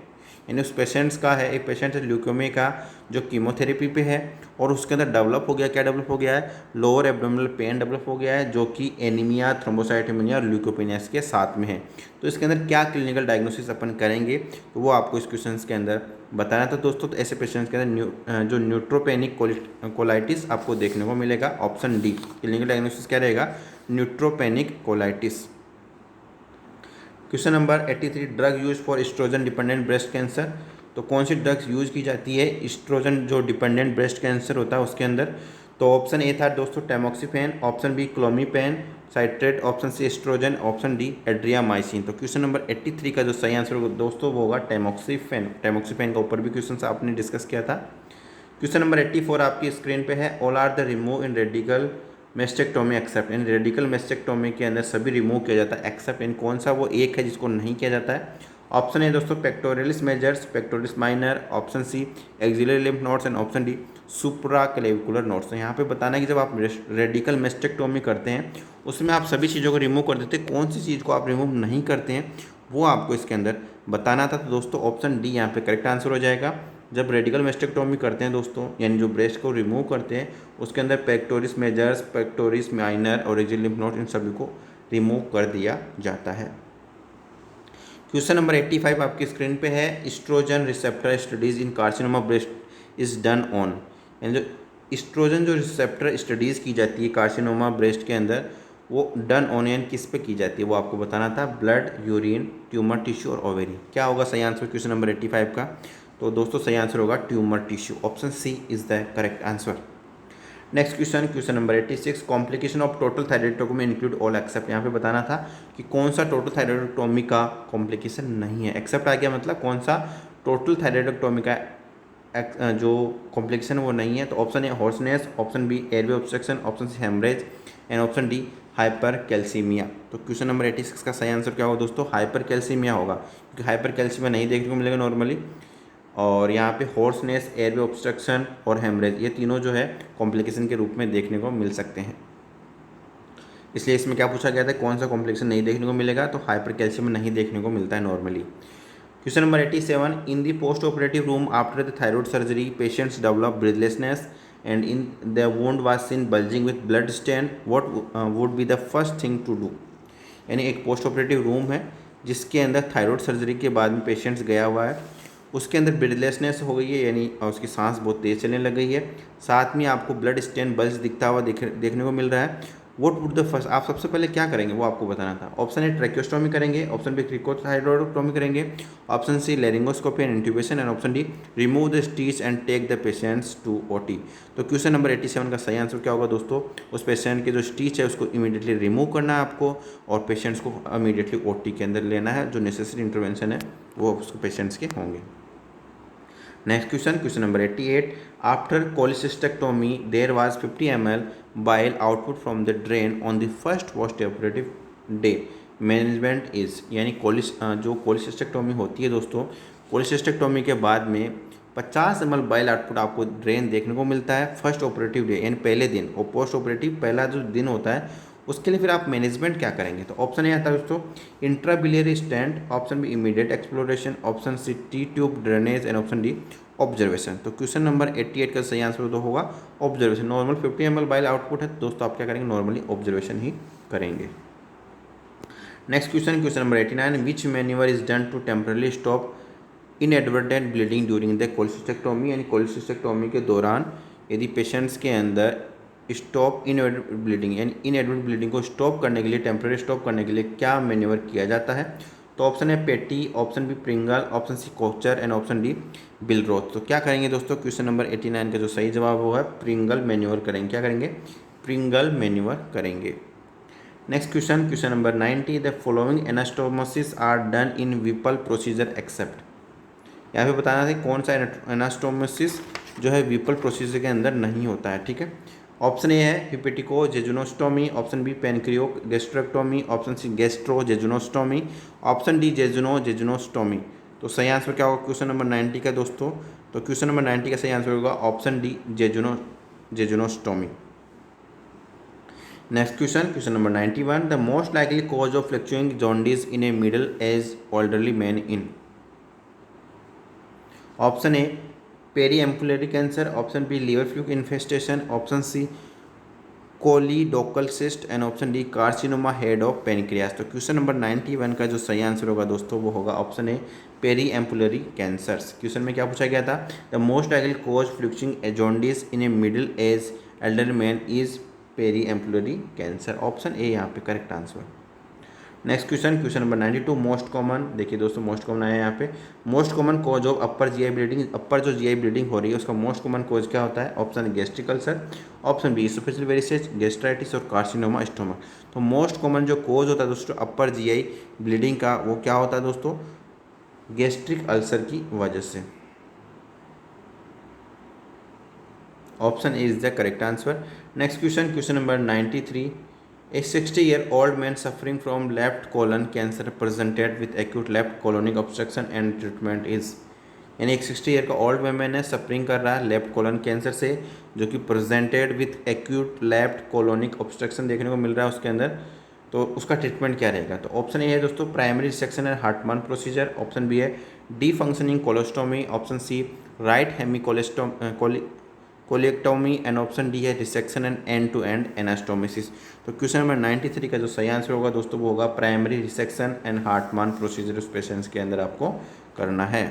यानी उस पेशेंट्स का है, एक पेशेंट है ल्यूकेमिया का जो कीमोथेरेपी पे है और उसके अंदर डेवलप हो गया, क्या डेवलप हो गया है? लोअर एब्डोमिनल पेन डेवलप हो गया है जो कि एनीमिया, थ्रोम्बोसाइटोपेनिया और ल्यूकोपेनिया के साथ में है। तो इसके अंदर क्या क्लिनिकल डायग्नोसिस अपन करेंगे तो वो आपको इस क्वेश्चन के अंदर बताना था दोस्तों। तो ऐसे पेशेंट्स के अंदर जो न्यूट्रोपेनिक कोलाइटिस आपको देखने को मिलेगा, ऑप्शन डी। क्लिनिकल डायग्नोसिस क्या रहेगा? Neutropenic colitis. Question number 83, drug use for oestrogen dependent breast cancer. तो कौन सी ड्रग्स यूज की जाती है एस्ट्रोजन जो डिपेंडेंट ब्रेस्ट कैंसर होता है उसके अंदर? तो ऑप्शन ए था दोस्तों tamoxifen, option B clomiphene citrate, option C oestrogen, option D Adriamycin. तो क्वेश्चन नंबर 83 का जो सही आंसर होगा दोस्तों वो होगा टैमोक्सिफेन। टैमोक्सिफेन का ऊपर भी क्वेश्चन आपने डिस्कस किया था। क्वेश्चन नंबर 84 आपकी स्क्रीन पे है, all are the remove in radical mastectomy except, in radical mastectomy के अंदर सभी रिमूव किया जाता है एक्सेप्ट इन कौन सा वो एक है जिसको नहीं किया जाता है? ऑप्शन ए दोस्तों pectoralis majors, pectoralis minor, option C axillary lymph nodes and option D supraclavicular nodes. तो यहाँ पे बताना है कि जब आप रेडिकल मेस्टेक्टोमी करते हैं उसमें आप सभी चीज़ों को रिमूव कर देते हैं, कौन सी चीज़ को आप रिमूव नहीं करते हैं वो आपको इसके अंदर बताना था। तो दोस्तों ऑप्शन डी यहाँ पे करेक्ट आंसर हो जाएगा। जब रेडिकल मेस्टेक्टोमी करते हैं दोस्तों यानी जो ब्रेस्ट को रिमूव करते हैं उसके अंदर पेक्टोरिस मेजर्स, पेक्टोरिस माइनर और एक्सिलरी लिम्फ नोड इन सभी को रिमूव कर दिया जाता है। क्वेश्चन नंबर 85 आपकी स्क्रीन पे है, oestrogen receptor studies in carcinoma breast is done on, यानी जो एस्ट्रोजन जो रिसेप्टर स्टडीज़ की जाती है कार्सिनोमा ब्रेस्ट के अंदर वो डन ऑन यानी किस पे की जाती है वो आपको बताना था, ब्लड, यूरिन, ट्यूमर टिश्यू और ओवेरी। क्या होगा सही आंसर क्वेश्चन नंबर 85 का? तो दोस्तों सही आंसर होगा tumour tissue, option C is the correct answer. Next question, question number 86, complication of total thyroidotomy include all except. यहाँ पे बताना था कि कौन सा टोटल थायराइडोटोमी का कॉम्प्लिकेशन नहीं है। एक्सेप्ट आ गया मतलब कौन सा टोटल थायराइडोटोमी का जो कॉम्प्लिकेशन वो नहीं है। तो option A hoarseness, option B airway obstruction, option C haemorrhage and option D hypercalcaemia. तो क्वेश्चन नंबर 86 का सही आंसर क्या होगा दोस्तों? हाइपर कैल्सीमिया होगा, क्योंकि हाइपर कैल्सीमिया नहीं देखने को मिलेगा नॉर्मली। और यहाँ पे हॉर्सनेस, एयरवे ऑब्स्ट्रक्शन और हेमरेज, ये तीनों जो है कॉम्प्लिकेशन के रूप में देखने को मिल सकते हैं। इसलिए इसमें क्या पूछा गया था, कौन सा कॉम्प्लिकेशन नहीं देखने को मिलेगा, तो हाइपर कैल्शियम नहीं देखने को मिलता है normally. Question number 87, in the post operative room after the thyroid surgery patients develop breathlessness and in the wound was seen bulging with blood stain, what would be the first thing to do. यानी एक post operative room है जिसके अंदर thyroid surgery के बाद में patients गया हुआ है, उसके अंदर ब्रीथलेसनेस हो गई है, यानी उसकी सांस बहुत तेज चलने लग गई है, साथ में आपको ब्लड स्टेन बल्ज दिखता हुआ देखने को मिल रहा है। वोट वुड द फर्स्ट, आप सबसे पहले क्या करेंगे वो आपको बताना था। ऑप्शन ए ट्रैकियोस्टोमी करेंगे, ऑप्शन बी क्रिकोथाइरोइडोटोमी करेंगे, option C laryngoscopy and intubation and option D remove the stitch and take the patients to OT. तो क्वेश्चन नंबर 87 का सही आंसर क्या होगा दोस्तों, उस पेशेंट के जो स्टीच है उसको इमीडिएटली रिमूव करना है आपको और पेशेंट्स को इमीडिएटली ओटी के अंदर लेना है, जो नेसेसरी इंटरवेंशन है वो उसको पेशेंट्स के होंगे। Next question, question number 88, after cholecystectomy there was 50 ml bile output from the drain on the first post operative day, management is, यानी जो कोलिसिस्टेक्टोमी होती है दोस्तों, कोलिसिस्टेक्टोमी के बाद में 50 ml बाइल आउटपुट आपको ड्रेन देखने को मिलता है फर्स्ट ऑपरेटिव डे, यानी पहले दिन, और पोस्ट ऑपरेटिव पहला जो दिन होता है उसके लिए फिर आप मैनेजमेंट क्या करेंगे। तो ऑप्शन ए आता है दोस्तों intrabiliary stent, option B immediate exploration, option C T tube drainage and option D observation. तो क्वेश्चन नंबर 88 का सही आंसर तो होगा observation. Normal 50 ml bile output है दोस्तों, आप क्या करेंगे, नॉर्मली ऑब्जर्वेशन ही करेंगे। Next question, question number 89, which manoeuvre is done to temporarily stop inadvertent bleeding during the cholecystectomy, यानी कोलिसिस्टेक्टोमी के दौरान यदि पेशेंट्स के अंदर स्टॉप इनएडवर्ट ब्लीडिंग, यानी इनएडवर्ट ब्लीडिंग को स्टॉप करने के लिए, टेम्पररी स्टॉप करने के लिए क्या मैन्यूवर किया जाता है। तो ऑप्शन है Petit, option B Pringle, option C Kocher and option D Billroth. तो क्या करेंगे दोस्तों, क्वेश्चन नंबर 89 का जो सही जवाब वो है प्रिंगल मैन्यूवर करेंगे। क्या करेंगे, प्रिंगल मैन्यूवर करेंगे। Next question, question number 90, the following anastomosis are done in Whipple procedure except. यहाँ पे बताना था कौन सा एनास्टोमोसिस जो है विपल प्रोसीजर के अंदर नहीं होता है, ठीक है। ऑप्शन ए है hepatico jejunostomy, option B pancreato gastrectomy, option C gastro jejunostomy, option D jejunostomy. तो सही आंसर क्या होगा क्वेश्चन नंबर 90 का दोस्तों, तो क्वेश्चन नंबर 90 का सही आंसर होगा option D jejunostomy. Next question, question number 91, the most likely cause of fluctuating jaundice in a middle age elderly man in. Option A periampullary cancer, option B liver fluke infestation, option C choledochal cyst and option D carcinoma head of pancreas. तो question number 91 का जो सही answer होगा दोस्तों वो होगा option A periampullary cancers. Question में क्या पूछा गया था, the most likely cause fluctuating jaundice in a middle age elderly man is periampullary cancer. Option A यहाँ पे correct answer. Next question, question number 92, most common, देखिए दोस्तों मोस्ट कॉमन आया है यहाँ पे, most common cause of upper GI bleeding, upper जो GI bleeding हो रही है उसका मोस्ट कॉमन कॉज क्या होता है। Option gastric ulcer, option B oesophageal varices, gastritis और कार्सिनोमा स्टोमक। तो मोस्ट कॉमन जो कॉज होता है दोस्तों अपर जीआई ब्लीडिंग का वो क्या होता है दोस्तों, गैस्ट्रिक अल्सर की वजह से। Option A is the correct answer. Next question, question number 93, a 60-year-old man suffering from left colon cancer presented with acute left colonic obstruction and treatment is, यानी एक 60 ईयर का ओल्ड मैन है, suffering कर रहा है left colon cancer से, जो कि presented with acute left colonic obstruction देखने को मिल रहा है उसके अंदर। तो उसका ट्रीटमेंट क्या रहेगा। तो ऑप्शन ए है दोस्तों primary resection and Hartmann procedure, option B है defunctioning colostomy, option C right colectomy and option D है resection and end to end anastomosis. तो क्वेश्चन नंबर 93 का जो सही आंसर होगा दोस्तों वो होगा primary resection and Hartmann procedure उस पेशेंट्स के अंदर आपको करना है।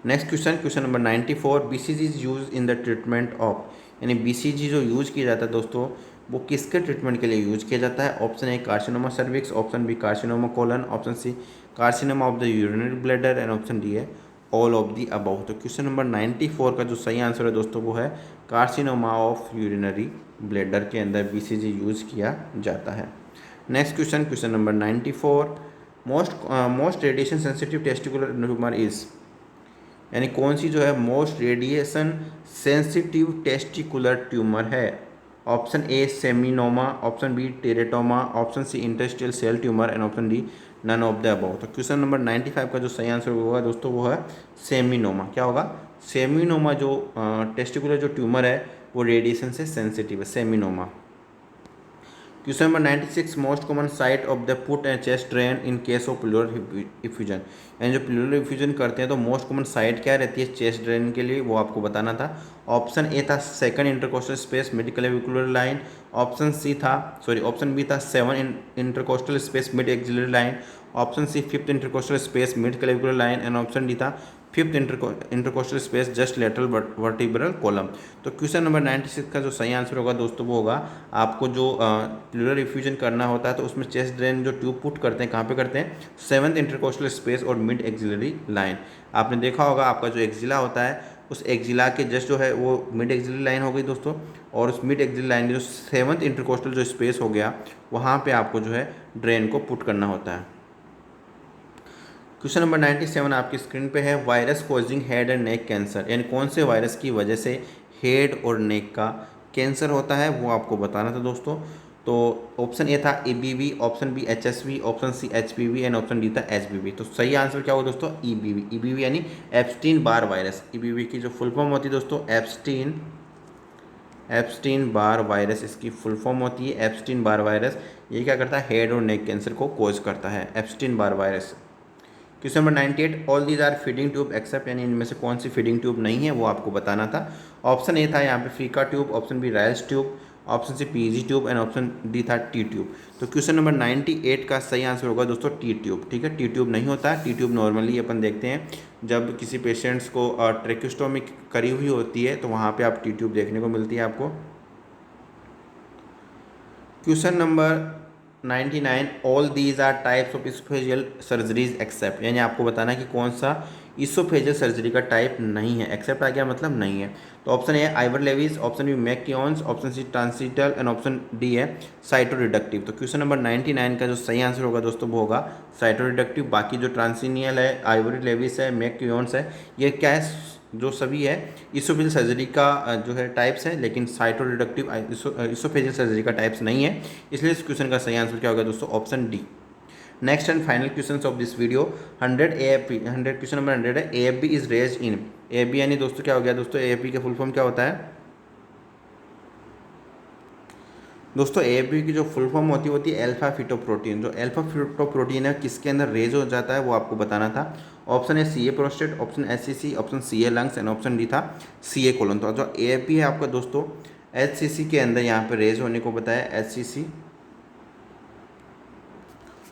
Next question, question number 94, BCG is use in the treatment of, यानी बीसीजी जो यूज किया जाता है दोस्तों वो किसके ट्रीटमेंट के लिए यूज किया जाता है। Option A carcinoma cervix, option B carcinoma colon, option C carcinoma of the urinary bladder and option D है ऑल ऑफ दी अबाउ। तो क्वेश्चन नंबर 94 का जो सही आंसर है दोस्तों वो है कार्सिनोमा ऑफ यूरिनरी ब्लैडर के अंदर बीसीजी यूज किया जाता है। Next question, question number 94, most radiation sensitive testicular tumour is, यानी कौन सी जो है most radiation sensitive testicular tumour है। Option A seminoma, option B teratoma, option C interstitial cell tumour and option D none of the above. तो question number 95 का जो सही आंसर होगा दोस्तों वो है सेमिनोमा। क्या होगा? सेमिनोमा जो टेस्टिकुलर जो ट्यूमर है वो रेडिएशन से सेंसिटिव है, seminoma. Question number 96 most common site of the foot and chest drain in case of pleural effusion. यानी जो प्लूरल इफ्यूजन करते हैं तो मोस्ट कॉमन साइट क्या रहती है चेस्ट ड्रेन के लिए, वो आपको बताना था। ऑप्शन ए था second intercostal space mid clavicular line, option B था 7 intercostal space mid axillary line, option C 5th intercostal space mid clavicular line and option D था 5th intercostal space just lateral vertebral column. तो question number 96 का जो सही answer होगा दोस्तों वो होगा, आपको जो प्लूरल इफ्यूजन करना होता है तो उसमें चेस्ट ड्रेन जो ट्यूब पुट करते हैं कहाँ पे करते हैं? 7th इंटरकोस्टल स्पेस और मिड एक्सिलरी लाइन। आपने देखा होगा आपका जो एक्सिला होता है उस एक्सिला के जस्ट जो है वो मिड एक्सिलरी लाइन हो गई दोस्तों, और उस मिड एक्सिलरी लाइन जो 7th इंटरकोस्टल जो स्पेस हो गया वहाँ पे आपको जो है ड्रेन को पुट करना होता है। क्वेश्चन नंबर 97 आपकी स्क्रीन पे है, virus causing head and neck cancer, यानी कौन से वायरस की वजह से हेड और नेक का कैंसर होता है वो आपको बताना था दोस्तों। तो ऑप्शन ए था EBV, option B HSV, option C HPV and option D था HBV। तो सही आंसर क्या होगा दोस्तों? EBV यानी एप्स्टीन बार वायरस। EBV की जो फुल फॉर्म होती है दोस्तों एप्स्टीन बार वायरस, इसकी फुल फॉर्म होती है एप्स्टीन बार वायरस। ये क्या करता है? हेड और नेक कैंसर को कोज करता है, Epstein Barr virus. Question number 98 all these are feeding tube except, यानी इनमें से कौन सी फीडिंग ट्यूब नहीं है वो आपको बताना था। ऑप्शन ए था यहाँ पे फीका tube, option B Ryle's tube, option C PG tube and option D था T ट्यूब। तो क्वेश्चन नंबर 98 का सही आंसर होगा दोस्तों T ट्यूब। ठीक है, T ट्यूब नहीं होता है। T ट्यूब नॉर्मली अपन देखते हैं जब किसी पेशेंट्स को ट्रेक्यूस्टोमी करी हुई होती है तो वहाँ पे आप T ट्यूब देखने को मिलती है आपको। Question number 99 all these are types of oesophageal surgeries except, यानी आपको बताना है कि कौन सा इसोफेजियल सर्जरी का टाइप नहीं है। एक्सेप्ट आ गया मतलब नहीं है। तो option A Ivor Lewis, option B McKeown, option C transhiatal and option D है साइटोरिडक्टिव। तो क्वेश्चन नंबर 99 का जो सही आंसर होगा दोस्तों वो होगा साइटोरिडक्टिव। बाकी जो ट्रांसिनियल है, आइवरी लेविस है, मैक्योन्स है, ये क्या है? जो सभी है इसोफेजियल सर्जरी का जो है टाइप्स है, लेकिन साइटोरिडक्टिव इसोफेजियल सर्जरी का टाइप्स नहीं है। इसलिए इस क्वेश्चन का सही आंसर क्या होगा दोस्तों? Option D. Next and final question of this video 100 AFP, 100 question number 100 है AFP is raised in. AFP यानी दोस्तों क्या हो गया दोस्तों? AFP का फुल फॉर्म क्या होता है दोस्तों? AFP की जो फुल फॉर्म होती है अल्फा फिटोप्रोटीन। जो अल्फा फिटोप्रोटीन है किसके अंदर रेज हो जाता है वो आपको बताना था। ऑप्शन है CA prostate, option HCC, option CA lungs and option D था CA कोलन। तो जो AFP है आपका दोस्तों HCC के अंदर यहाँ पे रेज होने को बताया, HCC।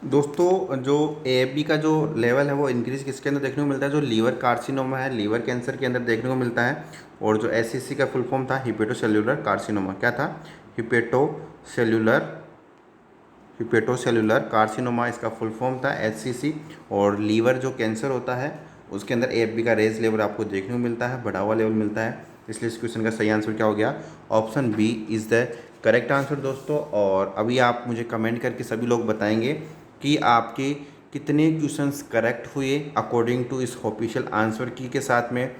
दोस्तों जो AFP का जो लेवल है वो इंक्रीज किसके अंदर देखने को मिलता है? जो लीवर कार्सिनोमा है, लीवर कैंसर के अंदर देखने को मिलता है। और जो HCC का फुल फॉर्म था हिपेटोसेल्युलर कार्सिनोमा। क्या था? हिपेटोसेल्युलर कार्सिनोमा इसका फुल फॉर्म था HCC। और लीवर जो कैंसर होता है उसके अंदर AFP का रेज लेवल आपको देखने को मिलता है, बढ़ा हुआ लेवल मिलता है। इसलिए इस क्वेश्चन का सही आंसर क्या हो गया? Option B is the correct answer दोस्तों। और अभी आप मुझे कमेंट करके सभी लोग बताएंगे कि आपके कितने क्वेश्चंस करेक्ट हुए अकॉर्डिंग टू इस ऑफिशियल आंसर की के साथ में,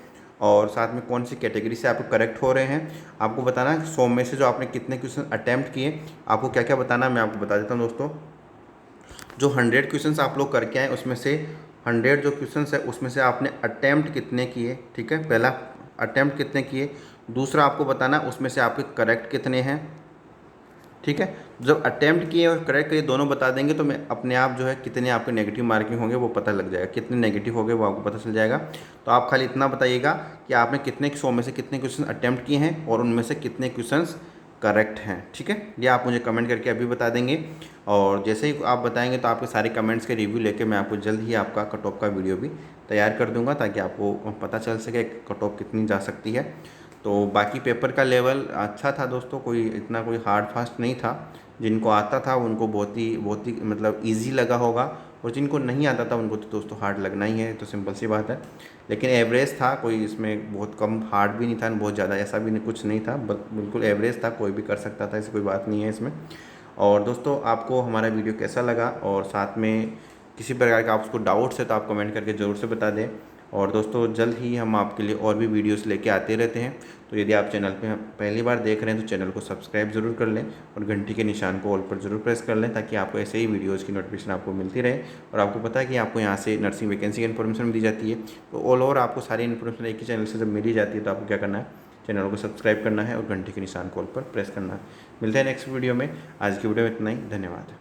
और साथ में कौन सी कैटेगरी से आप करेक्ट हो रहे हैं। आपको बताना है 100 में से जो आपने कितने क्वेश्चन अटैम्प्ट किए, आपको क्या क्या बताना है मैं आपको बता देता हूँ दोस्तों। जो 100 क्वेश्चंस आप लोग करके आए उसमें से 100 जो क्वेश्चंस है उसमें से आपने अटैम्प्ट कितने किए, ठीक है, पहला अटैम्प्ट कितने किए। दूसरा आपको बताना उसमें से आपके करेक्ट कितने हैं, ठीक है। जब अटैम्प्ट किए और करेक्ट किए दोनों बता देंगे तो मैं अपने आप जो है कितने आपके नेगेटिव मार्किंग होंगे वो पता लग जाएगा, कितने नेगेटिव हो गए वो आपको पता चल जाएगा। तो आप खाली इतना बताइएगा कि आपने कितने 100 में से कितने क्वेश्चन अटैम्प्ट किए हैं और उनमें से कितने क्वेश्चंस करेक्ट हैं, ठीक है। ये आप मुझे कमेंट करके अभी बता देंगे। और जैसे ही आप बताएंगे तो आपके सारे कमेंट्स के रिव्यू लेके मैं आपको जल्द ही आपका कट ऑफ का वीडियो भी तैयार कर दूंगा, ताकि आपको पता चल सके कट ऑफ कितनी जा सकती है। तो बाकी पेपर का लेवल अच्छा था दोस्तों, कोई इतना कोई हार्ड फास्ट नहीं था। जिनको आता था उनको बहुत ही मतलब इजी लगा होगा, और जिनको नहीं आता था उनको तो दोस्तों हार्ड लगना ही है, तो सिंपल सी बात है। लेकिन एवरेज था, कोई इसमें बहुत कम हार्ड भी नहीं था, बहुत ज़्यादा ऐसा भी नहीं, कुछ नहीं था, बिल्कुल एवरेज था, कोई भी कर सकता था, ऐसी कोई बात नहीं है इसमें। और दोस्तों आपको हमारा वीडियो कैसा लगा, और साथ में किसी प्रकार का आपको डाउट्स है तो आप कमेंट करके ज़रूर से बता दें। और दोस्तों जल्द ही हम आपके लिए और भी वीडियोस लेके आते रहते हैं। तो यदि आप चैनल पे पहली बार देख रहे हैं तो चैनल को सब्सक्राइब ज़रूर कर लें और घंटी के निशान को ऑल पर ज़रूर प्रेस कर लें, ताकि आपको ऐसे ही वीडियोज़ की नोटिफिकेशन आपको मिलती रहे। और आपको पता है कि आपको यहाँ से नर्सिंग वैकेंसी की इन्फॉर्मेशन दी जाती है। तो ऑल ओवर आपको सारी इन्फॉर्मेशन एक ही चैनल से जब मिली जाती है तो आपको क्या करना है, चैनल को सब्सक्राइब करना है और घंटी के निशान को ऑल पर प्रेस करना है। मिलते हैं नेक्स्ट वीडियो में। आज की वीडियो में इतना ही, धन्यवाद।